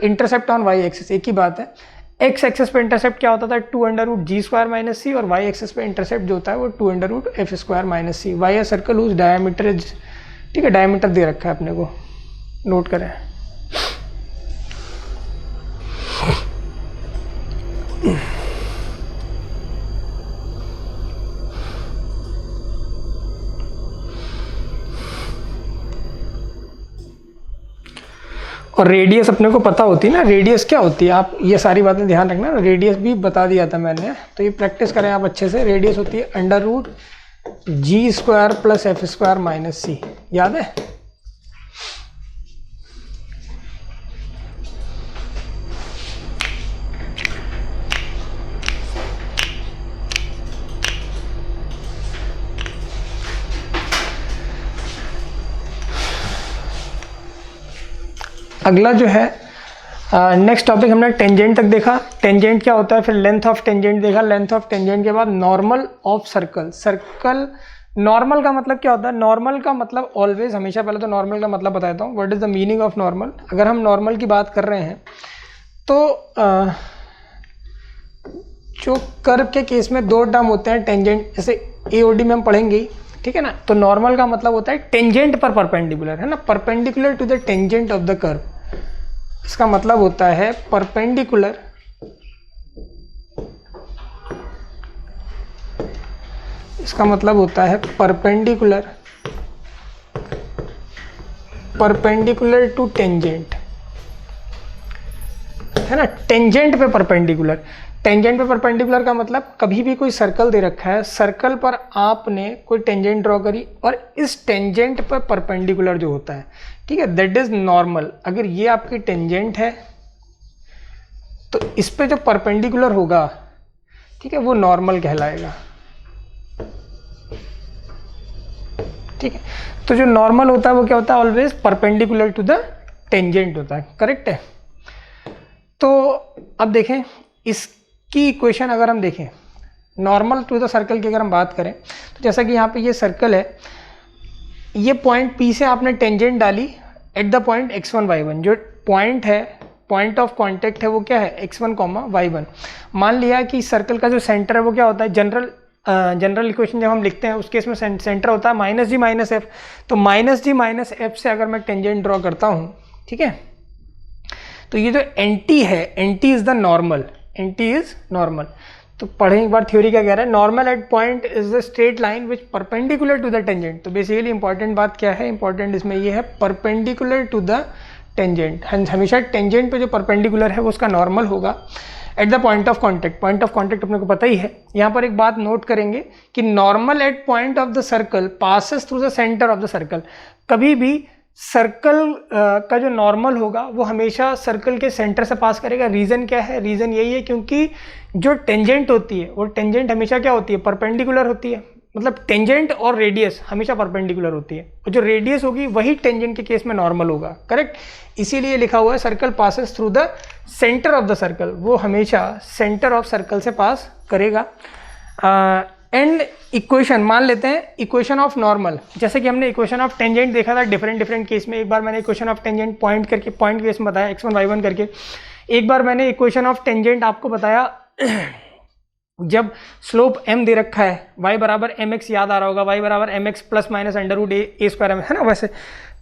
इंटरसेप्ट ऑन वाई एक्सिस, एक ही बात है। एक्स एक्सिस पे इंटरसेप्ट क्या होता था 2√g² माइनस सी, और वाई एक्सिस पे इंटरसेप्ट जो होता है वो 2√f² minus c. By a circle whose diameter is, ठीक है, डायमीटर दे रखा है अपने को, नोट करें। और रेडियस अपने को पता होती है ना, रेडियस क्या होती है, आप ये सारी बातें ध्यान रखना, रेडियस भी बता दिया था मैंने, तो ये प्रैक्टिस करें आप अच्छे से। रेडियस होती है √g² + f² माइनस सी, याद है। अगला जो है नेक्स्ट टॉपिक हमने टेंजेंट तक देखा, टेंजेंट क्या होता है, फिर लेंथ ऑफ टेंजेंट देखा, लेंथ ऑफ टेंजेंट के बाद normal of circle. Circle normal का मतलब क्या होता है, नॉर्मल का मतलब ऑलवेज, हमेशा पहले तो नॉर्मल का मतलब बताता हूँ, what is the meaning of normal. अगर हम नॉर्मल की बात कर रहे हैं तो जो कर्व के केस में दो टर्म होते हैं टेंजेंट, जैसे AOD में हम पढ़ेंगे, ठीक है ना। तो नॉर्मल का मतलब होता है टेंजेंट पर परपेंडिकुलर, है ना, perpendicular to the tangent of the curve. इसका मतलब होता है परपेंडिकुलर परपेंडिकुलर टू टेंजेंट, है ना, टेंजेंट पे परपेंडिकुलर। टेंजेंट पे परपेंडिकुलर का मतलब कभी भी कोई सर्कल दे रखा है, सर्कल पर आपने कोई टेंजेंट ड्रॉ करी और इस टेंजेंट पर परपेंडिकुलर जो होता है, ठीक है, दैट इज नॉर्मल। अगर ये आपकी टेंजेंट है तो इस पे जो परपेंडिकुलर होगा, ठीक है, वो नॉर्मल कहलाएगा। ठीक है, तो जो नॉर्मल होता है वो क्या होता है, always perpendicular to the tangent होता है, करेक्ट है। तो अब देखें इसकी इक्वेशन, अगर हम देखें नॉर्मल टू द सर्कल की अगर हम बात करें, तो जैसा कि यहाँ पे ये सर्कल है, ये पॉइंट P से आपने टेंजेंट डाली eight the point x1 y1, जो पॉइंट है, पॉइंट ऑफ कांटेक्ट है वो क्या है, x1, y1। मान लिया कि सर्कल का जो सेंटर है वो क्या होता है, जनरल इक्वेशन जब हम लिखते हैं उस केस में सेंटर होता है -g - f। तो -g - f से अगर मैं टेंजेंट ड्रॉ करता हूँ, ठीक है, तो ये जो NT है, NT is the normal, NT is normal. तो पढ़ें एक बार थ्योरी क्या कह रहा है, normal at point is the straight line which perpendicular to the tangent. तो बेसिकली इंपॉर्टेंट बात क्या है, इंपॉर्टेंट इसमें ये है परपेंडिकुलर टू द टेंजेंट। हमेशा टेंजेंट पे जो परपेंडिकुलर है वो उसका नॉर्मल होगा at the point of contact. Point of contact अपने को पता ही है। यहाँ पर एक बात नोट करेंगे कि normal at point of the circle passes through the centre of the circle. कभी भी सर्कल का जो नॉर्मल होगा वो हमेशा सर्कल के सेंटर से पास करेगा। रीज़न क्या है, रीज़न यही है क्योंकि जो टेंजेंट होती है वो टेंजेंट हमेशा क्या होती है, परपेंडिकुलर होती है। मतलब टेंजेंट और रेडियस हमेशा परपेंडिकुलर होती है, और जो रेडियस होगी वही टेंजेंट के केस में नॉर्मल होगा, करेक्ट। इसीलिए लिखा हुआ है circle passes through the centre of the circle, वो हमेशा सेंटर ऑफ सर्कल से पास करेगा। एंड इक्वेशन मान लेते हैं, इक्वेशन ऑफ नॉर्मल, जैसे कि हमने इक्वेशन ऑफ टेंजेंट देखा था डिफरेंट केस में। एक बार मैंने इक्वेशन ऑफ टेंजेंट पॉइंट करके, पॉइंट केस में बताया x1 y1 करके। एक बार मैंने इक्वेशन ऑफ टेंजेंट आपको बताया जब स्लोप m दे रखा है, y बराबर mx, याद आ रहा होगा, y बराबर mx प्लस माइनस √a² है ना। वैसे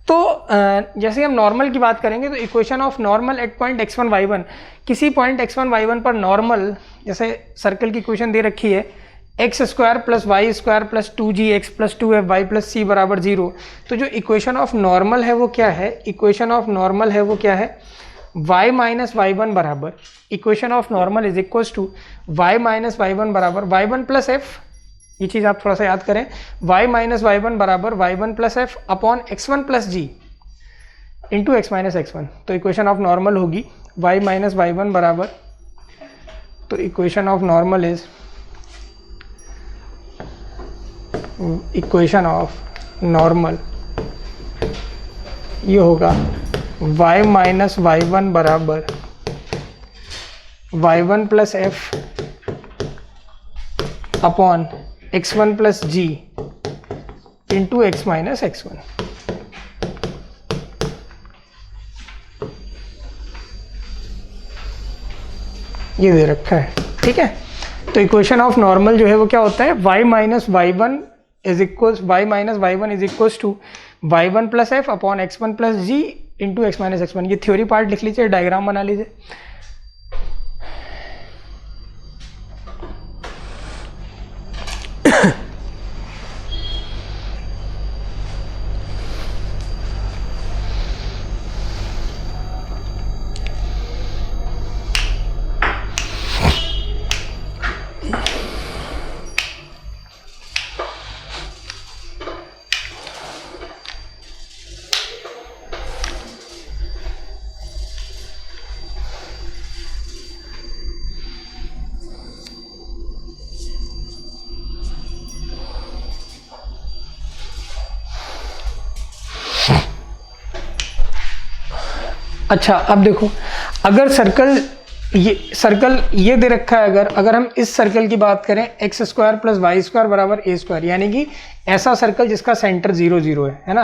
तो जैसे हम नॉर्मल की बात करेंगे तो equation of normal at point x1 y1, किसी पॉइंट x1 y1 पर नॉर्मल, जैसे सर्कल की इक्वेशन दे रखी है x² + y² + 2gx + 2fy + c बराबर 0। तो जो इक्वेशन ऑफ नॉर्मल है वो क्या है, इक्वेशन ऑफ नॉर्मल है वो क्या है, y - y1 बराबर, equation of normal is equals to y - y1 बराबर y1 + f। ये चीज़ आप थोड़ा सा याद करें, y - y1 बराबर y1 + f upon x1 + g into x - x1। तो इक्वेशन ऑफ नॉर्मल होगी y - y1 बराबर, तो equation of normal is, equation of normal ये होगा y - y1 बराबर y1 + f upon x1 + g into x - x1। ये दे रखा है, ठीक है। तो इक्वेशन ऑफ नॉर्मल जो है वो क्या होता है, y - y1 is equals, y - y1 is equals to y1 + f upon x1 + g into x - x1। ये थ्योरी पार्ट लिख लीजिए, डायग्राम बना लीजिए। अच्छा अब देखो, अगर सर्कल ये दे रखा है, अगर हम इस सर्कल की बात करें x² + y² बराबर a², यानी कि ऐसा सर्कल जिसका सेंटर 0 0 है ना।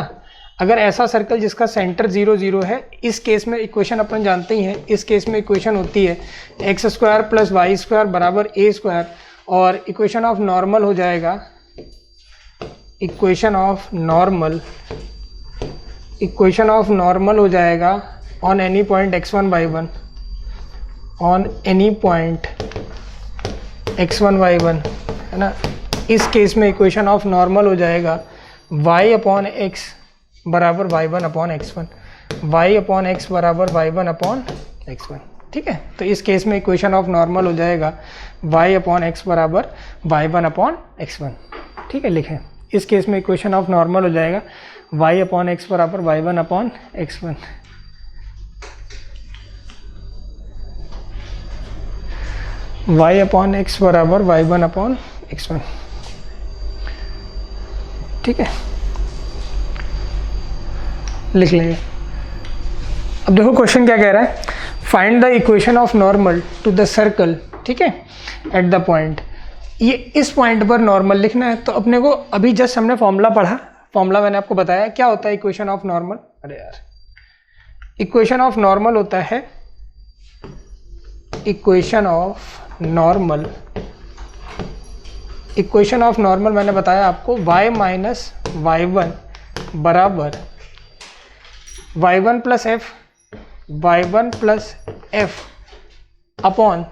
अगर ऐसा सर्कल जिसका सेंटर 0 0 है, इस केस में इक्वेशन अपन जानते ही हैं, इस केस में इक्वेशन होती है x² + y² बराबर a², और इक्वेशन ऑफ नॉर्मल हो जाएगा, इक्वेशन ऑफ नॉर्मल हो जाएगा on any point x1 y1, on any point x1 y1 है ना। इस केस में इक्वेशन ऑफ नॉर्मल हो जाएगा y/x बराबर y1/x1, y/x बराबर y1/x1। ठीक है। तो इस केस में इक्वेशन ऑफ नॉर्मल हो जाएगा y अपॉन एक्स बराबर y1 अपॉन x1, ठीक है। लिखें, इस केस में इक्वेशन ऑफ नॉर्मल हो जाएगा y अपॉन एक्स बराबर y1 upon x1। y upon x बराबर y1 अपॉन x1, ठीक है। लिख लेंगे। अब देखो क्वेश्चन क्या कह रहा है, find the equation of normal to the circle, ठीक है, एट द पॉइंट। ये इस पॉइंट पर नॉर्मल लिखना है। तो अपने को अभी जस्ट हमने फॉर्मूला पढ़ा, फॉर्मूला मैंने आपको बताया क्या होता है इक्वेशन ऑफ नॉर्मल। अरे यार, इक्वेशन ऑफ नॉर्मल होता है, equation of normal, equation of normal मैंने बताया आपको y माइनस y1 बराबर y1 plus f, y1 plus f upon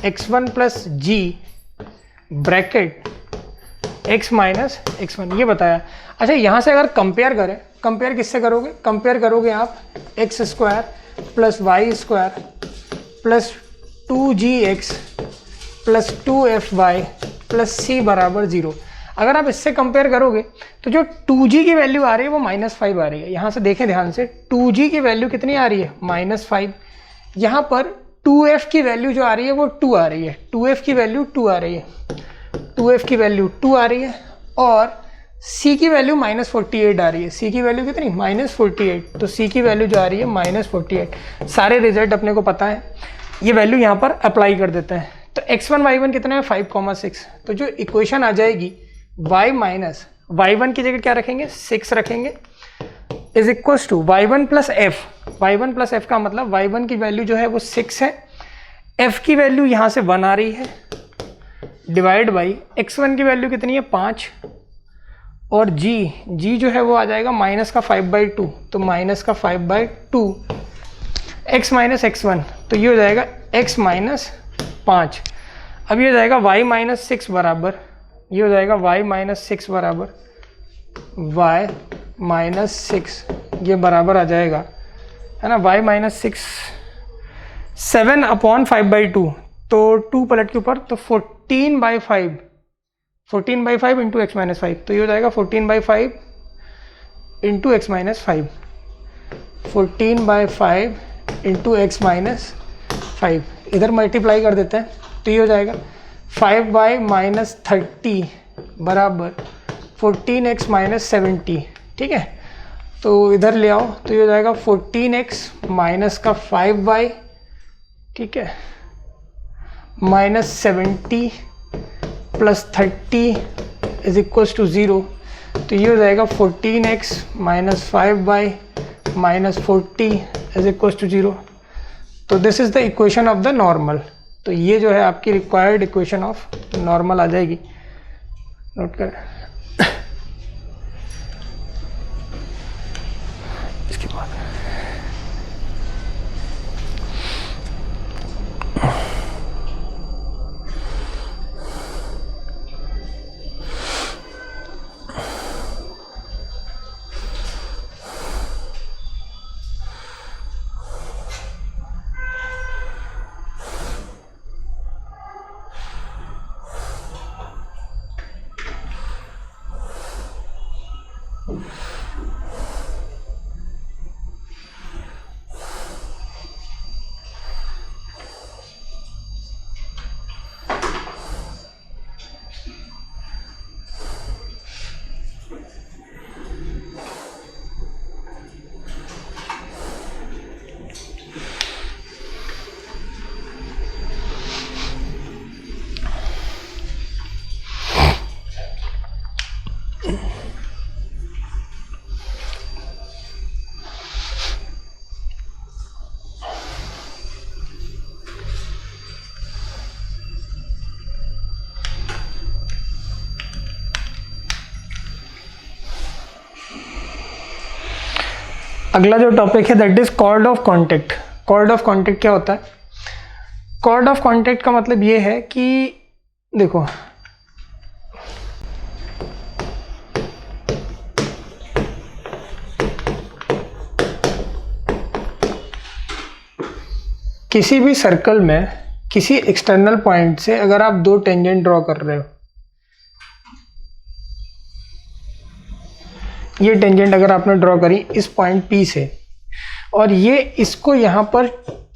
x1 plus g bracket x minus x1, ये बताया। अच्छा, यहाँ से अगर कंपेयर करें, कंपेयर किससे करोगे, कंपेयर करोगे आप x square plus Y square plus 2gx plus 2fy plus c बराबर 0। अगर आप इससे कंपेयर करोगे तो जो 2g की वैल्यू आ रही है वो -5 आ रही है। यहाँ से देखें ध्यान से, 2g की वैल्यू कितनी आ रही है, -5। यहाँ पर 2f की वैल्यू जो आ रही है वो 2 आ रही है, 2f की वैल्यू 2 आ रही है, 2f की वैल्यू 2 आ रही है, और c की वैल्यू -48 आ रही है। c की वैल्यू कितनी, -48, तो c की वैल्यू जो आ रही है -48। सारे रिजल्ट अपने को पता है, ये वैल्यू यहाँ पर अप्लाई कर देते हैं। तो x1 y1 कितना है, 5,6। तो जो इक्वेशन आ जाएगी y माइनस y1 की जगह क्या रखेंगे, 6 रखेंगे, is equal to y1 plus f. y1 plus f का मतलब y1 की वैल्यू जो है वो 6 है, f की वैल्यू यहाँ से 1 आ रही है, डिवाइड बाई x1 की वैल्यू कितनी है, 5, और g जो है वो आ जाएगा माइनस का 5/2, तो माइनस का 5/2 x माइनस x1, तो ये हो जाएगा x माइनस 5। अब ये हो जाएगा y माइनस 6 बराबर, ये हो जाएगा y माइनस 6 बराबर y माइनस 6, ये बराबर आ जाएगा, है ना, y माइनस 6 7 अपॉन 5/2, तो 2 पलट के ऊपर, तो 14/5, 14/5 इंटू एक्स माइनस 5, तो ये हो जाएगा 14/5 into x minus 5, 14/5 into x minus 5, इधर मल्टीप्लाई कर देते हैं, तो ये हो जाएगा 5/-30 बराबर 14x माइनस 70, ठीक है। तो इधर ले आओ, तो ये हो जाएगा 14x माइनस का 5y, ठीक है, minus 70 plus 30 is equals to 0, तो ये हो जाएगा 14x minus 5y minus 40 is equals to 0। तो this is the equation of the normal. तो ये जो है आपकी रिक्वायर्ड इक्वेशन ऑफ नॉर्मल आ जाएगी, नोट करें। इसके बाद अगला जो टॉपिक है that is chord of contact. Chord of contact क्या होता है? कॉर्ड ऑफ कॉन्टेक्ट का मतलब ये है कि देखो किसी भी सर्कल में किसी एक्सटर्नल पॉइंट से अगर आप दो टेंजेंट ड्रॉ कर रहे हो, ये टेंजेंट अगर आपने ड्रॉ करी इस पॉइंट P से, और ये इसको यहाँ पर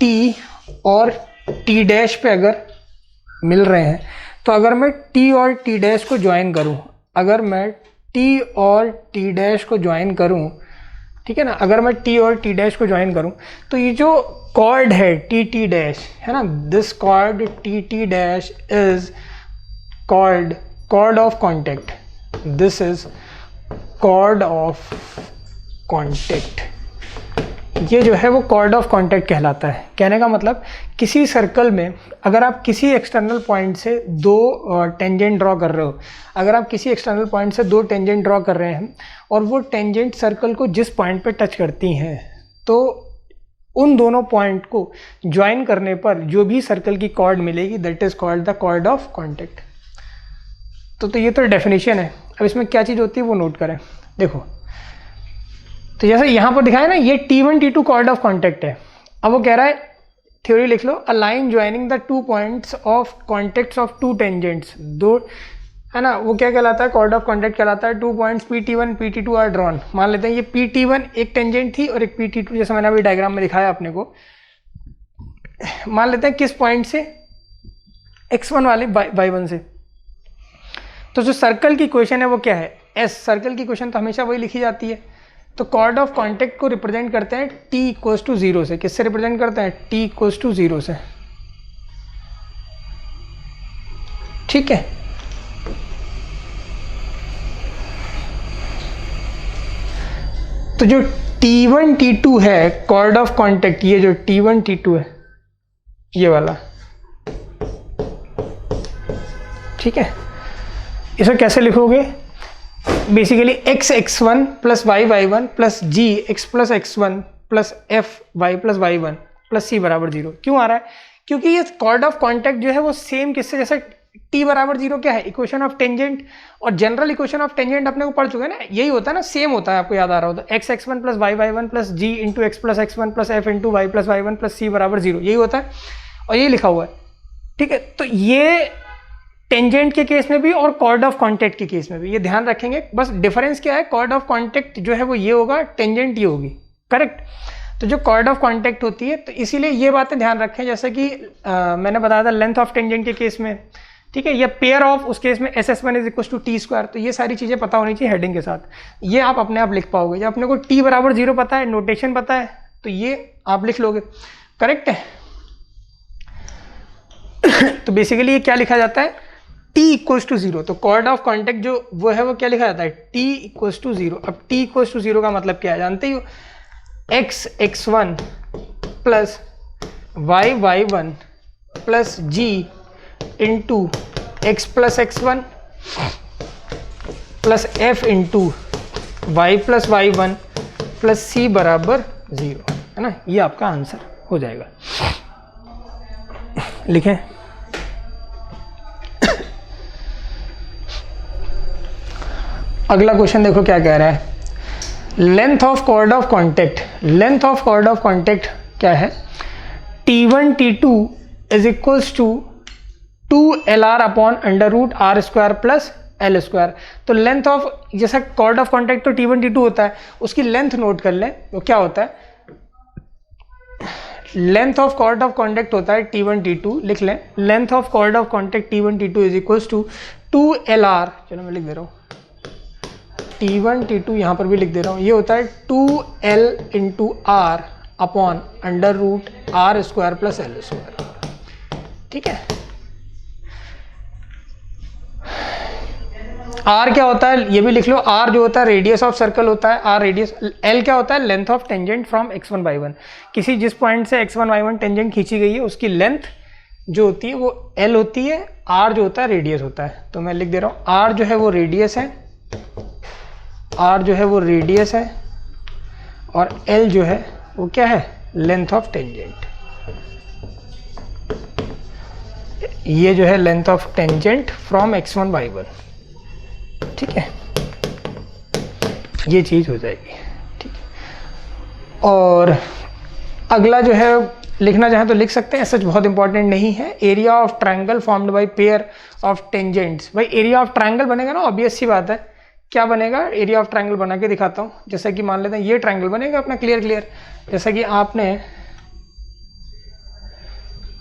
T और T डैश पे अगर मिल रहे हैं, तो अगर मैं T और T डैश को ज्वाइन करूँ, अगर मैं T और T डैश को ज्वाइन करूँ, ठीक है ना, अगर मैं T और T डैश को ज्वाइन करूँ, तो ये जो कॉर्ड है T T डैश है ना, this chord T T dash is chord of contact, this is chord of contact. ये जो है वो कॉर्ड ऑफ कॉन्टेक्ट कहलाता है। कहने का मतलब किसी सर्कल में अगर आप किसी एक्सटर्नल पॉइंट से दो टेंजेंट ड्रॉ कर रहे हो, अगर आप किसी एक्सटर्नल पॉइंट से दो टेंजेंट ड्रॉ कर रहे हैं और वो टेंजेंट सर्कल को जिस पॉइंट पे टच करती हैं, तो उन दोनों पॉइंट को ज्वाइन करने पर जो भी सर्कल की कॉर्ड मिलेगी that is called the chord of contact. तो ये तो डेफिनेशन है। अब इसमें क्या चीज़ होती है वो नोट करें। देखो, तो जैसे यहाँ पर दिखाया ना, ये T1 T2 cord of contact है। अब वो कह रहा है, थ्योरी लिख लो, a line joining the two points of contacts of two tangents, दो है ना, वो क्या कहलाता है, कॉर्ड ऑफ कॉन्टेक्ट कहलाता है। Two points PT1 PT2 are drawn. मान लेते हैं ये PT1 एक टेंजेंट थी और एक PT2, जैसे मैंने अभी डायग्राम में दिखाया अपने को। मान लेते हैं किस पॉइंट से, x1 वाले y1 से। तो जो सर्कल की इक्वेशन है वो क्या है, S। सर्कल की इक्वेशन तो हमेशा वही लिखी जाती है। तो कॉर्ड ऑफ कॉन्टेक्ट को रिप्रेजेंट करते हैं t=0 से। किससे रिप्रेजेंट करते हैं, t=0 से, ठीक है। तो जो T1 T2 है कॉर्ड ऑफ कॉन्टेक्ट, ये जो T1 T2 है ये वाला, ठीक है। इसे कैसे लिखोगे, basically x(x1) plus y(y1) plus g(x plus x1) plus f(y+y1) plus c बराबर 0। क्यों आ रहा है, क्योंकि ये कॉर्ड ऑफ कॉन्टेक्ट जो है वो सेम किससे, जैसे t बराबर 0 क्या है, इक्वेशन ऑफ टेंजेंट, और जनरल इक्वेशन ऑफ टेंजेंट अपने को पढ़ चुके हैं ना, यही होता है ना, सेम होता है, आपको याद आ रहा हो तो x(x1) plus y(y1) plus g into x plus x1 plus f into y+y1 plus c बराबर 0, यही होता है और ये लिखा हुआ है, ठीक है। तो ये टेंजेंट के केस में भी और कॉर्ड ऑफ कॉन्टेक्ट के केस में भी ये ध्यान रखेंगे। बस डिफरेंस क्या है, कॉर्ड ऑफ कॉन्टेक्ट जो है वो ये होगा, टेंजेंट ये होगी, करेक्ट। तो जो कॉर्ड ऑफ कॉन्टेक्ट होती है, तो इसीलिए ये बातें ध्यान रखें, जैसे कि मैंने बताया था लेंथ ऑफ टेंजेंट के केस में, ठीक है, या पेयर ऑफ उस केस में SS1 is equal to t²। तो ये सारी चीज़ें पता होनी चाहिए हेडिंग के साथ, ये आप अपने आप लिख पाओगे। जब अपने को t बराबर 0 पता है, नोटेशन पता है, तो ये आप लिख लोगे, करेक्ट है। तो बेसिकली ये क्या लिखा जाता है, t=0। तो कॉर्ड ऑफ कॉन्टेक्ट जो वो है वो क्या लिखा जाता है, t=0। अब t=0 का मतलब क्या है, जानते ही हो, x(x1) plus y(y1) plus g into x plus x1 plus f into y+y1 plus c बराबर 0, है ना। ये आपका आंसर हो जाएगा, लिखें। अगला क्वेश्चन देखो क्या कह रहा है, length of chord of contact. Length of chord of contact क्या है, T1 T2 is equals to 2LR upon √R² plus L²। तो लेंथ ऑफ, जैसा कॉर्ड ऑफ कॉन्टेक्ट तो T1 T2 होता है, उसकी लेंथ नोट कर लें, वो क्या होता है, length of chord of contact होता है T1 T2, लिख लें, length of chord of contact T1 T2 is equals to 2LR, चलो मैं लिख दे रहा हूँ, T1 T2 यहाँ पर भी लिख दे रहा हूँ, ये होता है 2L into R upon √R² plus L², ठीक है। R क्या होता है, ये भी लिख लो, R जो होता है रेडियस ऑफ सर्कल होता है, R रेडियस। L क्या होता है, length of tangent from x1 y1। किसी जिस पॉइंट से x1 y1 टेंजेंट खींची गई है उसकी लेंथ जो होती है वो L होती है, R जो होता है रेडियस होता है। तो मैं लिख दे रहा हूँ, R जो है वो रेडियस है, R जो है वो रेडियस है, और L जो है वो क्या है, लेंथ ऑफ टेंजेंट। ये जो है length of tangent from x1 y1, ठीक है, ये चीज हो जाएगी, ठीक है। और अगला जो है लिखना चाहें तो लिख सकते हैं, सच बहुत इंपॉर्टेंट नहीं है। Area of triangle formed by pair of tangents. भाई एरिया ऑफ ट्रायंगल बनेगा ना, ऑब्वियस सी बात है। क्या बनेगा? एरिया ऑफ ट्रायंगल बना के दिखाता हूँ। जैसे कि मान लेते हैं ये ट्रायंगल बनेगा अपना, क्लियर। जैसे कि आपने,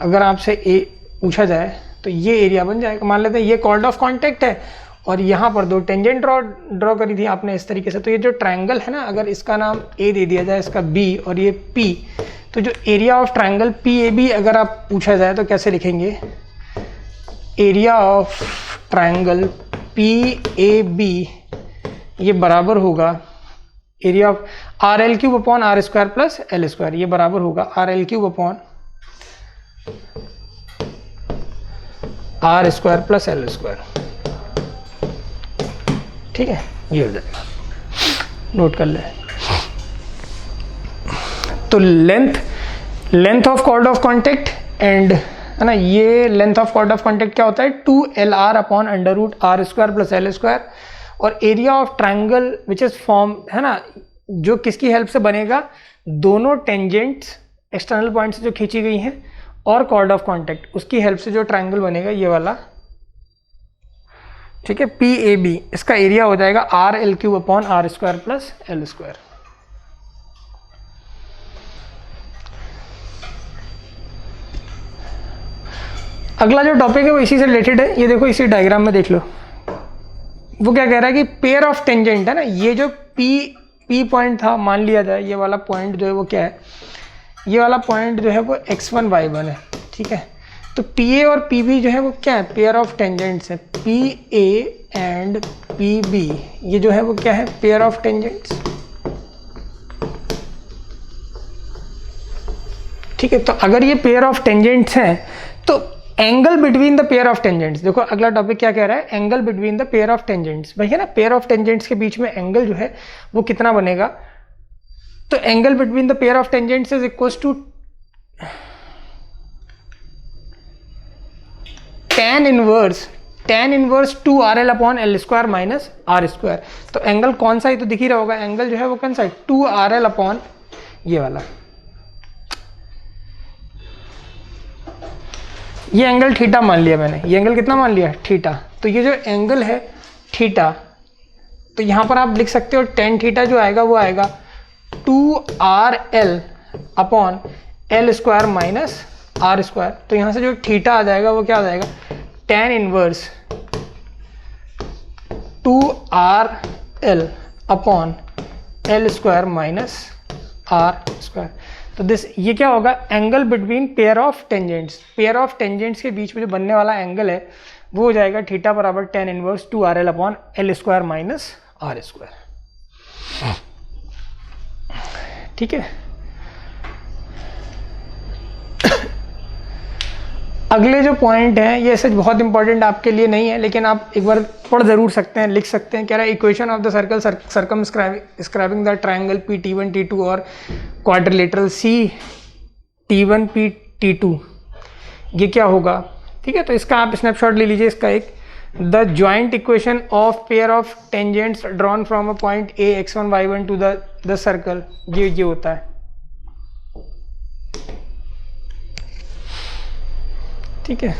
अगर आपसे पूछा जाए तो ये एरिया बन जाएगा। मान लेते हैं ये कॉर्ड ऑफ कॉन्टेक्ट है और यहाँ पर दो टेंजेंट ड्रॉ करी थी आपने इस तरीके से। तो ये जो ट्रायंगल है ना, अगर इसका नाम ए दे दिया जाए, इसका बी और ये पी, तो जो area of triangle P A B अगर आप पूछा जाए तो कैसे लिखेंगे? Area of triangle P A B ये बराबर होगा area of r l cube upon r square plus l square. ये बराबर होगा r l cube upon r square plus l square. ठीक है, ये हो जाएगा, नोट कर ले। तो length of chord of contact and, है ना, ये length of chord of contact क्या होता है? 2LR upon under root r square plus l square. और area of triangle which is form, है ना, जो किसकी हेल्प से बनेगा? दोनों टेंजेंट्स एक्सटर्नल पॉइंट से जो खींची गई हैं और कॉर्ड ऑफ कॉन्टेक्ट, उसकी हेल्प से जो ट्रायंगल बनेगा ये वाला। ठीक है, पी ए बी, इसका एरिया हो जाएगा r l cube upon r square plus l square. अगला जो टॉपिक है वो इसी से रिलेटेड है। ये देखो, इसी डायग्राम में देख लो, वो क्या कह रहा है कि पेयर ऑफ टेंजेंट है ना, ये जो पी पॉइंट था, मान लिया जाए ये वाला पॉइंट जो है वो क्या है? ये वाला पॉइंट जो है वो x1 y1 है। ठीक है, तो पी ए और पी बी जो है वो क्या है? पेयर ऑफ टेंजेंट्स है। P A and P B ये जो है वो क्या है? Pair of tangents. ठीक है, तो अगर ये पेयर ऑफ टेंजेंट्स हैं तो angle between the pair of tangents, देखो अगला टॉपिक क्या कह रहा है? Angle between the pair of tangents. भैया ना, पेयर ऑफ टेंजेंट्स के बीच में एंगल जो है वो कितना बनेगा? तो angle between the pair of tangents is equal to tan inverse 2RL upon l square minus r square. तो एंगल कौन सा है तो दिख ही रहा होगा, एंगल जो है वो कौन सा है? 2RL अपॉन ये वाला। ये एंगल थीटा मान लिया मैंने, ये एंगल कितना मान लिया? थीटा। तो ये जो एंगल है थीटा, तो यहाँ पर आप लिख सकते हो tan थीटा जो आएगा वो आएगा 2RL upon l square minus r square. तो यहाँ से जो थीटा आ जाएगा वो क्या आ जाएगा? tan inverse 2RL upon l square minus r square. तो दिस, ये क्या होगा? Angle between pair of tangents. Pair of tangents के बीच में जो बनने वाला एंगल है वो हो जाएगा थीटा बराबर tan inverse 2RL upon l square minus r square. ठीक है, अगले जो पॉइंट है ये सच बहुत इंपॉर्टेंट आपके लिए नहीं है, लेकिन आप एक बार पढ़ जरूर सकते हैं, लिख सकते हैं। कह रहा है equation of the circle circumscribing the triangle P T1 T2 और क्वाड्रिलेटरल सी T1 P T2, ये क्या होगा? ठीक है, तो इसका आप स्नैपशॉट ले लीजिए। इसका एक, the joint equation of pair of tangents drawn from a point A x1 y1 to the circle, ये होता है। ठीक है,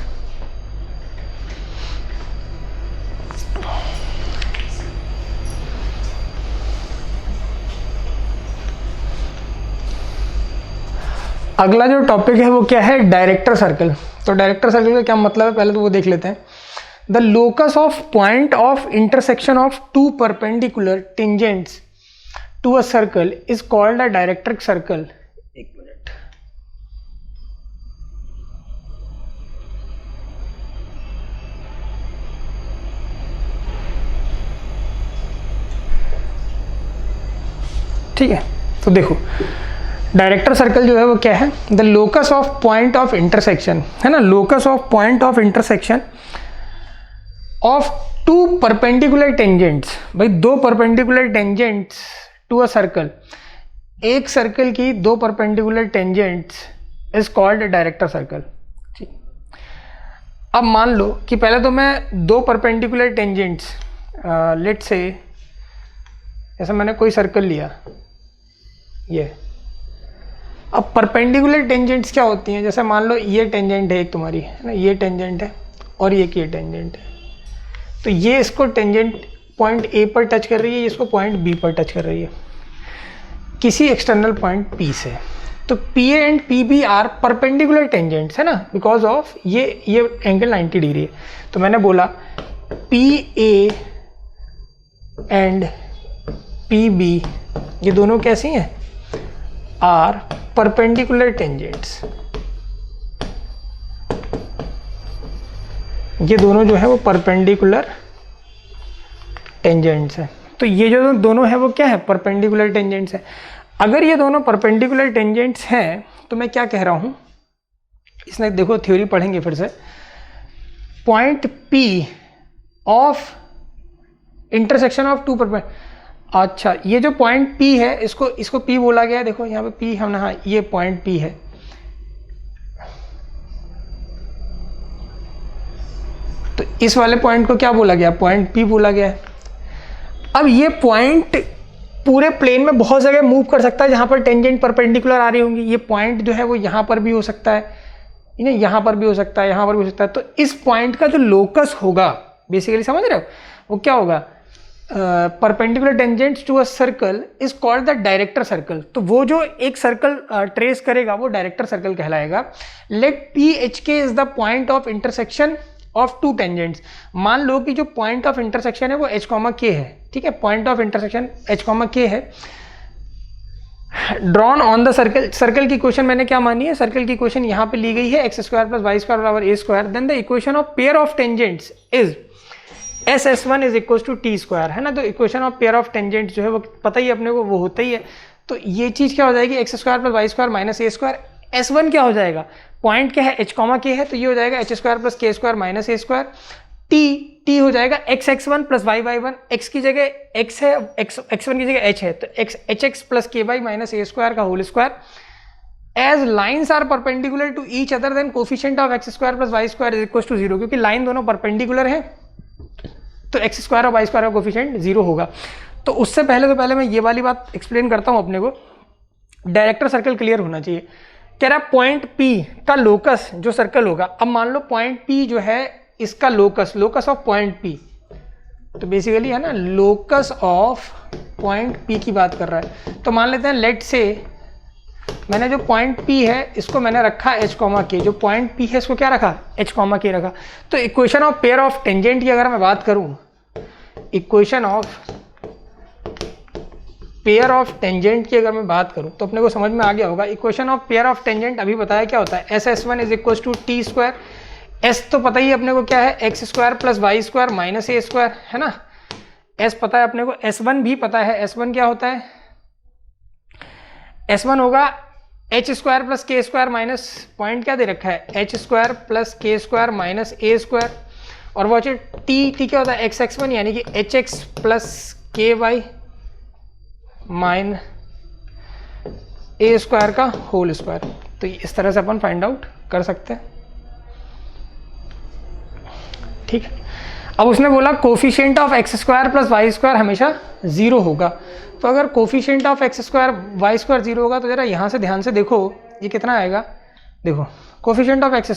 अगला जो टॉपिक है वो क्या है? Director circle. तो डायरेक्टर सर्कल का क्या मतलब है पहले तो वो देख लेते हैं। The locus of point of intersection of two perpendicular tangents to a circle is called a director circle. एक मिनट, ठीक है, तो देखो डायरेक्टर सर्कल जो है वो क्या है? The locus of point of intersection, है ना, locus of point of intersection of two perpendicular tangents. भाई दो perpendicular tangents to a circle, एक सर्कल की दो perpendicular tangents is called director circle. अब मान लो कि पहले तो मैं दो परपेंडिकुलर टेंजेंट्स, लेट्स से जैसे मैंने कोई सर्कल लिया, ये अब परपेंडिकुलर टेंजेंट्स क्या होती हैं, जैसे मान लो ये टेंजेंट है एक तुम्हारी, है ना, ये टेंजेंट है और ये टेंजेंट है, तो ये इसको टेंजेंट पॉइंट ए पर टच कर रही है, इसको पॉइंट बी पर टच कर रही है किसी एक्सटर्नल पॉइंट पी से। तो P A and P B are perpendicular tangents, है ना, बिकॉज ऑफ ये एंगल 90 डिग्री है। तो मैंने बोला P A and P B ये दोनों कैसी हैं, आर परपेंडिकुलर टेंजेंट्स। ये दोनों जो है वो परपेंडिकुलर टेंजेंट्स हैं। तो ये जो दोनों है वो क्या है, परपेंडिकुलर टेंजेंट्स है। अगर ये दोनों परपेंडिकुलर टेंजेंट्स हैं तो मैं क्या कह रहा हूं, इसमें देखो थ्योरी पढ़ेंगे फिर से। Point P of intersection of two perpendicular, अच्छा ये जो पॉइंट P है इसको P बोला गया है, देखो यहाँ पे P हमने, हाँ ये पॉइंट P है, तो इस वाले पॉइंट को क्या बोला गया, पॉइंट P बोला गया है। अब ये पॉइंट पूरे प्लेन में बहुत जगह मूव कर सकता है जहां पर टेंजेंट परपेंडिकुलर आ रही होंगी। ये पॉइंट जो है वो यहाँ पर भी हो सकता है, यहाँ पर भी हो सकता है, यहाँ पर भी हो सकता है। तो इस पॉइंट का जो लोकस होगा, बेसिकली समझ रहे हो, वो क्या होगा, perpendicular tangents to a circle is called the director circle. तो वो जो एक सर्कल ट्रेस करेगा वो डायरेक्टर सर्कल कहलाएगा। Let P h k is the point of intersection of two tangents. मान लो कि जो पॉइंट ऑफ इंटरसेक्शन है वो h, k है, ठीक है, point of intersection h, k है। Drawn on the circle, circle की इक्वेशन मैंने क्या मानी है, सर्कल की इक्वेशन यहाँ पे ली गई है x square plus Y square बराबर a square. Then the equation of pair of tangents is SS1 is equal to T square, है ना। तो equation of pair of tangents जो है वो पता ही अपने को, वो होता ही है। तो ये चीज क्या हो जाएगी, x square plus Y square minus a square. S1 क्या हो जाएगा, पॉइंट क्या है h, k है, तो ये हो जाएगा h square plus k square minus a square. t हो जाएगा x1 प्लस y1, x की जगह x है, x1 की जगह h है, तो hx plus ky minus a square का whole square. As lines are perpendicular to each other then coefficient of x square plus Y square is equal to 0, क्योंकि line दोनों परपेंडिकुलर है तो x स्क्वायर और y square का coefficient 0 होगा। तो उससे पहले मैं ये वाली बात एक्सप्लेन करता हूँ अपने को, डायरेक्टर सर्कल क्लियर होना चाहिए। कह रहा पॉइंट P का लोकस जो सर्कल होगा, अब मान लो पॉइंट P जो है इसका लोकस ऑफ पॉइंट P, तो बेसिकली है ना लोकस ऑफ पॉइंट P की बात कर रहा है। तो मान लेते हैं लेट से मैंने जो पॉइंट P है इसको मैंने रखा h, k, जो पॉइंट P है इसको क्या रखा, h, k रखा। तो equation of pair of tangent की अगर मैं बात करूं, equation of pair of tangent की अगर मैं बात करूं तो अपने को समझ में आ गया होगा। Equation of pair of tangent अभी बताया क्या होता है, SS1 is equal to T square, S तो पता ही अपने को क्या है, x square plus Y square minus a square, है ना। S पता है अपने को, S1 भी पता है, S1 क्या होता है, S1 होगा h square plus k square minus point क्या दे रखा है, h square plus k square minus a square, और वो t क्या होता है, x1 यानी कि hx प्लस के वाई माइन ए स्क्वायर का होल स्क्वायर। तो इस तरह से अपन फाइंड आउट कर सकते हैं, ठीक है। अब उसने बोला coefficient of x square plus Y square हमेशा 0 होगा। तो अगर coefficient of x square y square 0 होगा तो जरा यहाँ से ध्यान से देखो ये कितना आएगा, देखो कोफिशिएंट ऑफ एक्स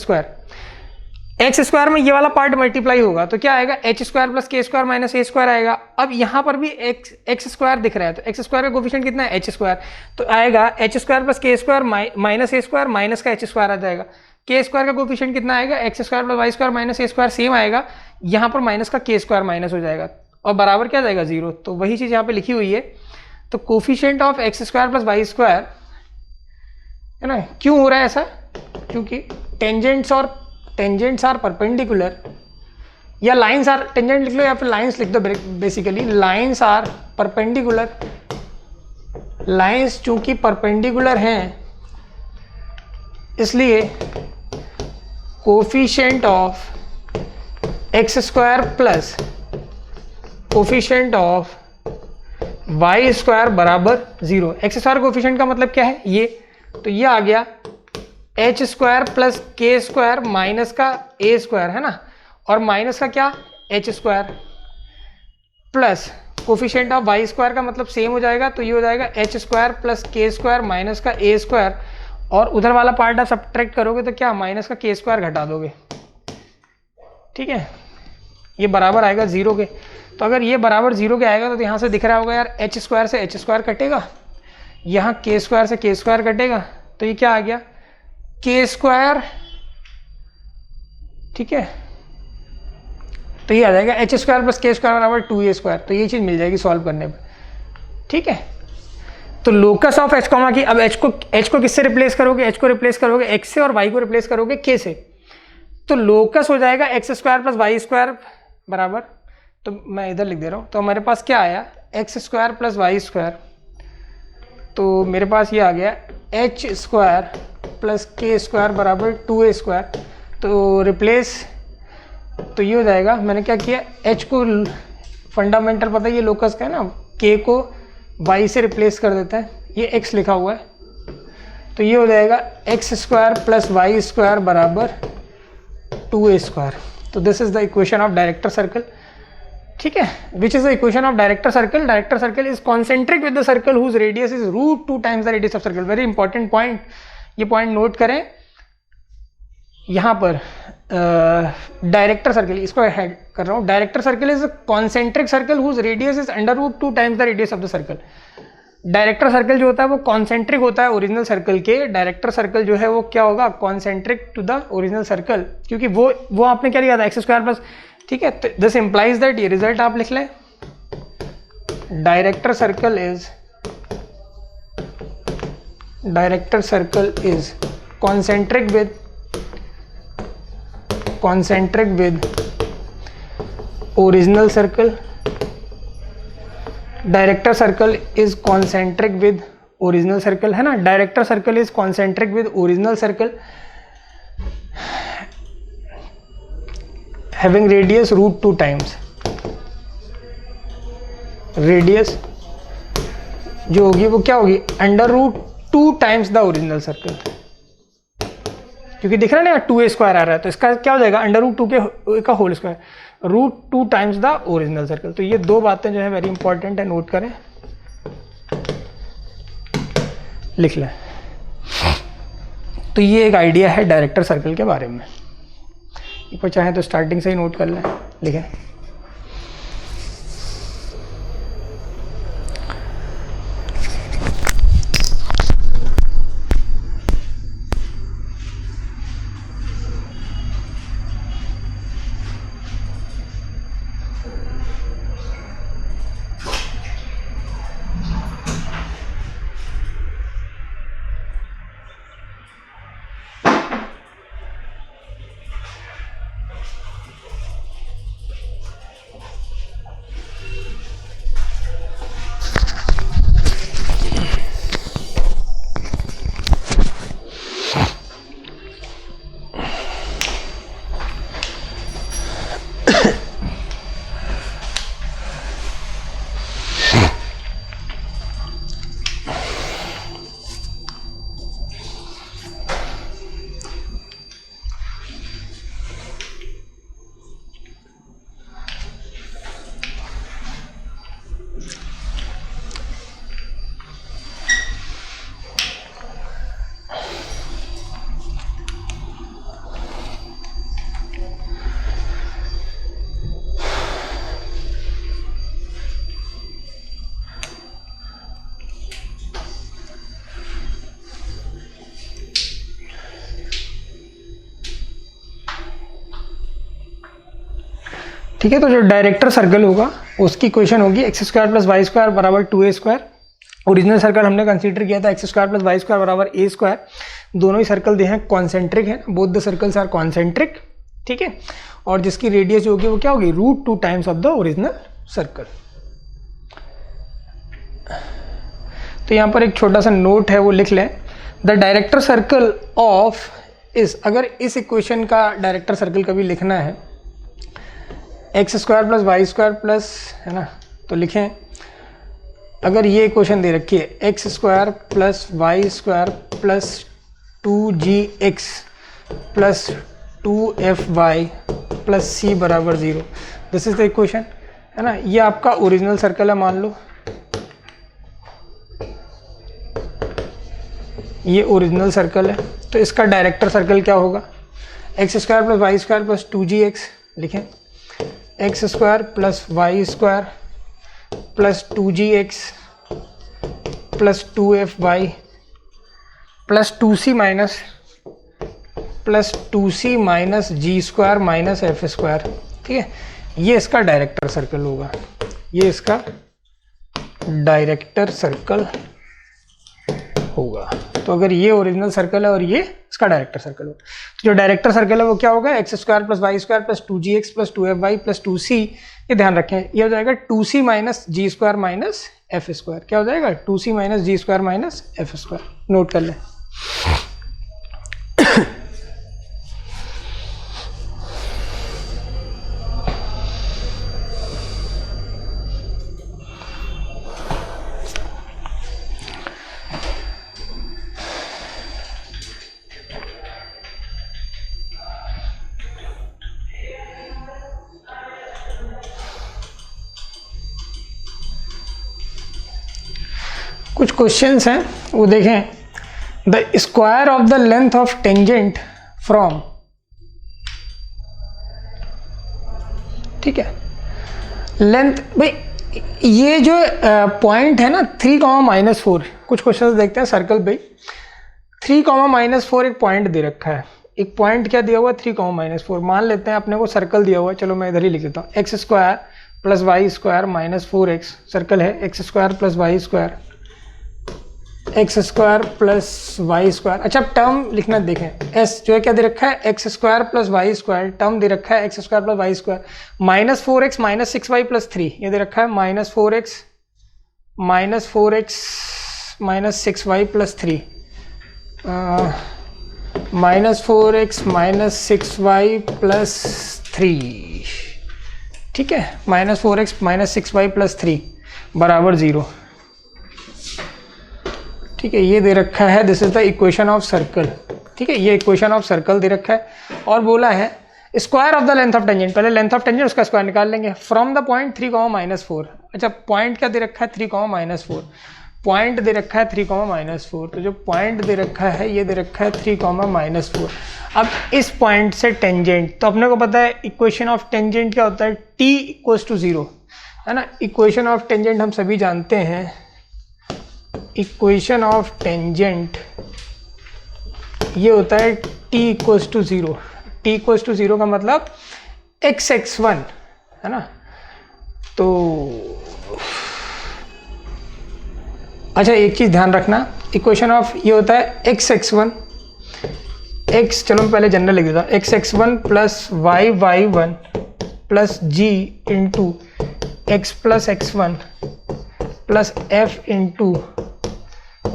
स्क्वायर में ये वाला पार्ट मल्टीप्लाई होगा तो क्या आएगा, h square plus k square minus a square आएगा। अब यहाँ पर भी एक्स स्क्वायर दिख रहा है तो एक्स स्क्वायर का कोफिशिएंट कितना है, एच स्क्वायर, तो आएगा h square plus k square minus a square minus का एच स्क्वायर आ जाएगा। के स्क्वायर का कोफिशिएंट कितना आएगा, x square plus Y square minus a square same आएगा, यहाँ पर माइनस का के स्क्वायर माइनस हो जाएगा और बराबर क्या जाएगा 0। तो वही चीज़ यहाँ पे लिखी हुई है। तो coefficient of x square plus Y square, है ना, क्यों हो रहा है ऐसा, क्योंकि टेंजेंट्स आर परपेंडिकुलर, या लाइंस आर, टेंजेंट लिख लो या फिर लाइंस लिख दो, basically lines are perpendicular. Lines चूंकि परपेंडिकुलर हैं इसलिए coefficient of x square plus coefficient of y square बराबर 0। एक्स स्क्वायर कोफिशिएंट का मतलब क्या है, ये, तो ये आ गया h square plus k square minus का ए स्क्वायर, है ना, और माइनस का क्या, h square, plus coefficient of y square का मतलब सेम हो जाएगा, तो ये हो जाएगा h square plus k square minus का ए स्क्वायर, और उधर वाला पार्ट आप सब्ट्रैक्ट करोगे तो क्या, माइनस का के स्क्वायर घटा दोगे, ठीक है, ये बराबर आएगा 0 के। तो अगर ये बराबर 0 के आएगा तो यहाँ से दिख रहा होगा यार एच स्क्वायर से एच स्क्वायर कटेगा, यहाँ के स्क्वायर से के स्क्वायर कटेगा, तो ये क्या आ गया के स्क्वायर, ठीक है, तो ये आ जाएगा h square plus k square बराबर 2a स्क्वायर। तो ये चीज़ मिल जाएगी सॉल्व करने पर, ठीक है। तो लोकस ऑफ एच कॉमा की, अब एच को किससे रिप्लेस करोगे, एच को रिप्लेस करोगे एक्स से और वाई को रिप्लेस करोगे के से। तो लोकस हो जाएगा x square plus Y square बराबर, तो मैं इधर लिख दे रहा हूँ, तो हमारे पास क्या आया x square plus Y square, तो मेरे पास ये आ गया h square plus k square बराबर 2a स्क्वायर। तो रिप्लेस, तो ये हो जाएगा, मैंने क्या किया एच को फंडामेंटल पता है ये लोकस का है ना, के को वाई से रिप्लेस कर देता है, ये एक्स लिखा हुआ है, तो ये हो जाएगा x square plus Y square बराबर 2a स्क्वायर। तो this is the equation of director circle, ठीक है, which is the equation of director circle. Director circle is concentric with the circle whose radius is √2 times the radius of circle. Very important point, ये point note करें यहाँ पर। Director circle, इसको head कर रहा हूँ, director circle is concentric circle whose radius is √2 times the radius of the circle. Director circle जो होता है वो कॉन्सेंट्रिक होता है ओरिजिनल सर्कल के, डायरेक्टर सर्कल जो है वो क्या होगा concentric to the original circle, क्योंकि वो आपने क्या लिया था एक्स स्क्वायर प्लस, ठीक है। तो दिस इंप्लाइज दैट, ये रिजल्ट आप लिख लें, director circle is concentric with original circle. Director circle is concentric with original circle, है ना, director circle is concentric with original circle having radius √2 times, radius जो होगी वो क्या होगी √2 टाइम्स द ओरिजिनल सर्कल, क्योंकि दिख रहा है ना 2a स्क्वायर आ रहा है, तो इसका क्या हो जाएगा √2 का whole square, √2 times the original circle. तो ये दो बातें जो है वेरी इंपॉर्टेंट है, नोट करें, लिख लें। तो ये एक आइडिया है डायरेक्टर सर्कल के बारे में, एक बार चाहें तो स्टार्टिंग से ही नोट कर लें, लिखें। ठीक है, तो जो डायरेक्टर सर्कल होगा उसकी इक्वेशन होगी x square plus Y square बराबर 2a स्क्वायर। ओरिजिनल सर्कल हमने कंसीडर किया था x square plus Y square बराबर a स्क्वायर। दोनों ही सर्कल दे हैं कॉन्सेंट्रिक है, both the circles are concentric, ठीक है, और जिसकी रेडियस जो होगी वो क्या होगी √2 times of the original circle. तो यहाँ पर एक छोटा सा नोट है वो लिख लें, द डायरेक्टर सर्कल ऑफ इस, अगर इस इक्वेशन का डायरेक्टर सर्कल कभी लिखना है x square plus Y square plus, है ना, तो लिखें, अगर ये इक्वेशन दे रखी है x square plus Y square plus 2gx plus 2fy plus c बराबर 0, दिस इज द इक्वेशन, है ना, ये आपका ओरिजिनल सर्कल है मान लो। ये ओरिजिनल सर्कल है, तो इसका डायरेक्टर सर्कल क्या होगा, x square plus Y square plus 2gx लिखें, x square plus Y square plus 2gx plus 2fy plus 2c minus g square minus f square. ठीक है, ये इसका डायरेक्टर सर्कल होगा, ये इसका डायरेक्टर सर्कल होगा। तो अगर ये ओरिजिनल सर्कल है और ये इसका डायरेक्टर सर्कल होगा, तो जो डायरेक्टर सर्कल है वो क्या होगा, x square plus Y square plus 2gx plus 2fy plus 2c, ये ध्यान रखें, ये हो जाएगा 2c minus g square minus f square. क्या हो जाएगा, 2c minus g square minus f square. Note कर लें। कुछ क्वेश्चंस हैं वो देखें। The square of the length of tangent from, ठीक है, लेंथ भाई ये जो पॉइंट है ना 3,-4, कुछ क्वेश्चंस देखते हैं सर्कल भाई। 3,-4 एक पॉइंट दे रखा है, एक पॉइंट क्या दिया हुआ है 3,-4। मान लेते हैं अपने को सर्कल दिया हुआ है, चलो मैं इधर ही लिख देता हूँ, x square plus Y square minus 4x circle है, x square plus Y square, x square plus Y square. अच्छा टर्म लिखना देखें, एस जो है क्या दे रखा है, x square plus Y square, term दे रखा है x square plus Y square minus 4x minus 6y plus 3, ये दे रखा है minus 4x minus 6y plus 3, minus 4x minus 6y plus 3, ठीक है, minus 4x minus 6y plus 3 बराबर 0। ठीक है, ये दे रखा है, this is the equation of circle. ठीक है, ये इक्वेशन ऑफ सर्कल दे रखा है और बोला है square of the length of tangent, पहले लेंथ ऑफ टेंजेंट उसका स्क्वायर निकाल लेंगे, फ्रॉम द पॉइंट 3,-4। अच्छा पॉइंट क्या दे रखा है 3,-4, पॉइंट दे रखा है 3,-4, तो जो पॉइंट दे रखा है ये दे रखा है 3,-4। अब इस पॉइंट से टेंजेंट, तो अपने को पता है इक्वेशन ऑफ टेंजेंट क्या होता है, t = 0 है ना। इक्वेशन ऑफ टेंजेंट हम सभी जानते हैं, इक्वेशन ऑफ टेंजेंट ये होता है t = 0। t = 0 का मतलब x(x1) है ना। तो अच्छा एक चीज़ ध्यान रखना, इक्वेशन ऑफ ये होता है x(x1), x, चलो पहले जनरल लिख देता हूँ, x(x1) plus y(y1) plus g into x plus x1 plus f into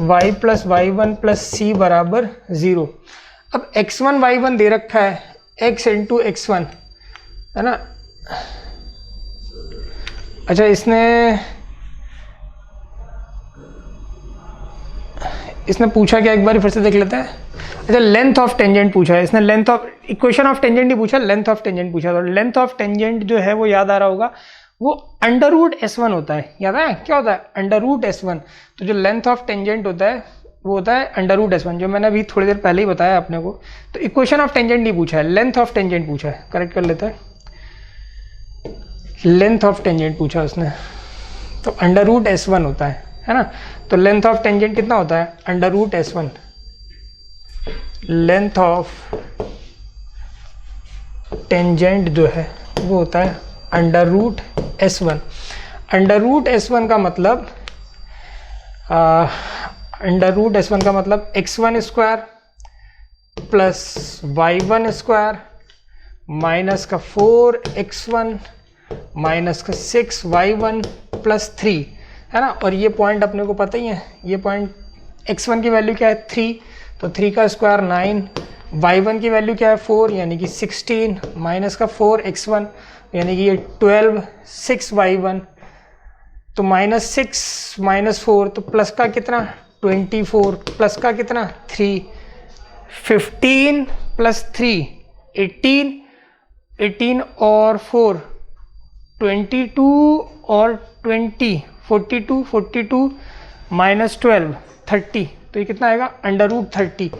y plus y1 plus c बराबर 0। अब x1 y1 दे रखा है, x इंटू x1 है ना। अच्छा इसने पूछा क्या, एक बार फिर से देख लेते हैं। अच्छा लेंथ ऑफ टेंजेंट पूछा है इसने, length of, equation of tangent नहीं पूछा, लेंथ ऑफ टेंजेंट पूछा। तो लेंथ ऑफ टेंजेंट जो है वो याद आ रहा होगा, वो √S1 होता है, याद है क्या होता है √S1। तो जो लेंथ ऑफ टेंजेंट होता है वो होता है √S1, जो मैंने अभी थोड़ी देर पहले ही बताया अपने को। तो इक्वेशन ऑफ टेंजेंट नहीं पूछा है, लेंथ ऑफ टेंजेंट पूछा है, करेक्ट कर लेते हैं, लेंथ ऑफ टेंजेंट पूछा उसने, तो √S1 होता है ना। तो लेंथ ऑफ टेंजेंट कितना होता है √S1, लेंथ ऑफ टेंजेंट जो है वो होता है √S1। √S1 का मतलब √S1 का मतलब x1 square plus y1 square minus का 4x1 माइनस का 6y1 प्लस 3 है ना। और ये पॉइंट अपने को पता ही है, ये पॉइंट x1 की वैल्यू क्या है 3, तो 3 का स्क्वायर 9, y1 की वैल्यू क्या है 4 यानी कि 16 माइनस का 4x1 यानी कि ये 12, 6y1, तो -6 -4 तो प्लस का कितना 24 प्लस का कितना 3, 15 प्लस 3 18, 18 और 4 22 और 20 42, 42 -12 30 तो ये कितना आएगा √30,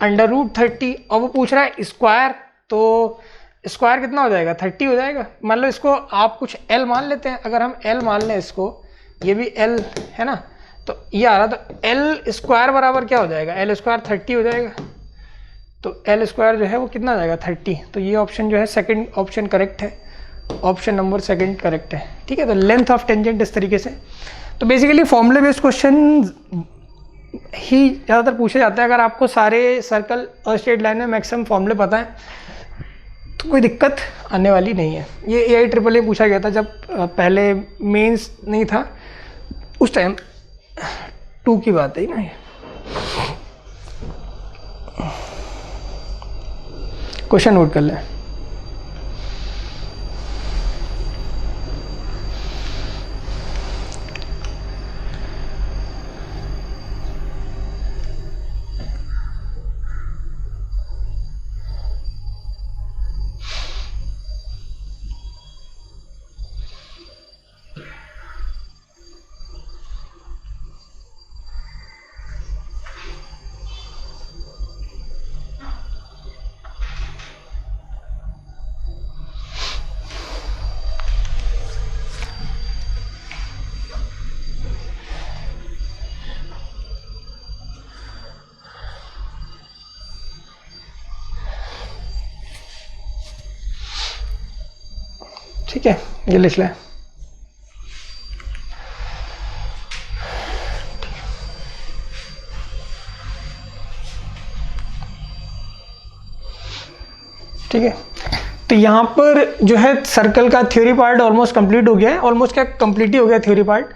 √30। और वो पूछ रहा है स्क्वायर, तो स्क्वायर कितना हो जाएगा 30 हो जाएगा। मान लो इसको आप कुछ L मान लेते हैं, अगर हम L मान लें इसको, ये भी L है ना, तो ये आ रहा, तो L स्क्वायर बराबर क्या हो जाएगा, L स्क्वायर 30 हो जाएगा। तो L स्क्वायर जो है वो कितना आ जाएगा 30। तो ये ऑप्शन जो है सेकंड ऑप्शन करेक्ट है, ऑप्शन नंबर सेकंड करेक्ट है। ठीक है, तो लेंथ ऑफ टेंजेंट इस तरीके से। तो बेसिकली फॉर्मूले बेस्ड क्वेश्चन ही ज़्यादातर पूछे जाते हैं। अगर आपको सारे सर्कल और स्ट्रेट लाइन में मैक्सिमम फॉर्मूले पता है तो कोई दिक्कत आने वाली नहीं है। ये AIAAA पूछा गया था जब पहले मेंस नहीं था, उस टाइम 2 की बात है ना ये। क्वेश्चन नोट कर लें। ठीक है, ये लिख लें। ठीक है, तो यहाँ पर जो है सर्कल का थ्योरी पार्ट ऑलमोस्ट कंप्लीट हो गया है, ऑलमोस्ट क्या कंप्लीट ही हो गया थ्योरी पार्ट।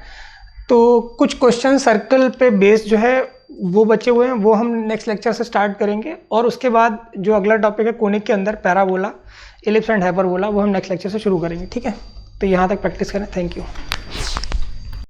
तो कुछ क्वेश्चन सर्कल पे बेस्ड जो है वो बचे हुए हैं, वो हम नेक्स्ट लेक्चर से स्टार्ट करेंगे। और उसके बाद जो अगला टॉपिक है कोनिक के अंदर पैराबोला, इलिप्स एंड हाइपरबोला, वो हम नेक्स्ट लेक्चर से शुरू करेंगे। ठीक है, तो यहाँ तक प्रैक्टिस करें। Thank you.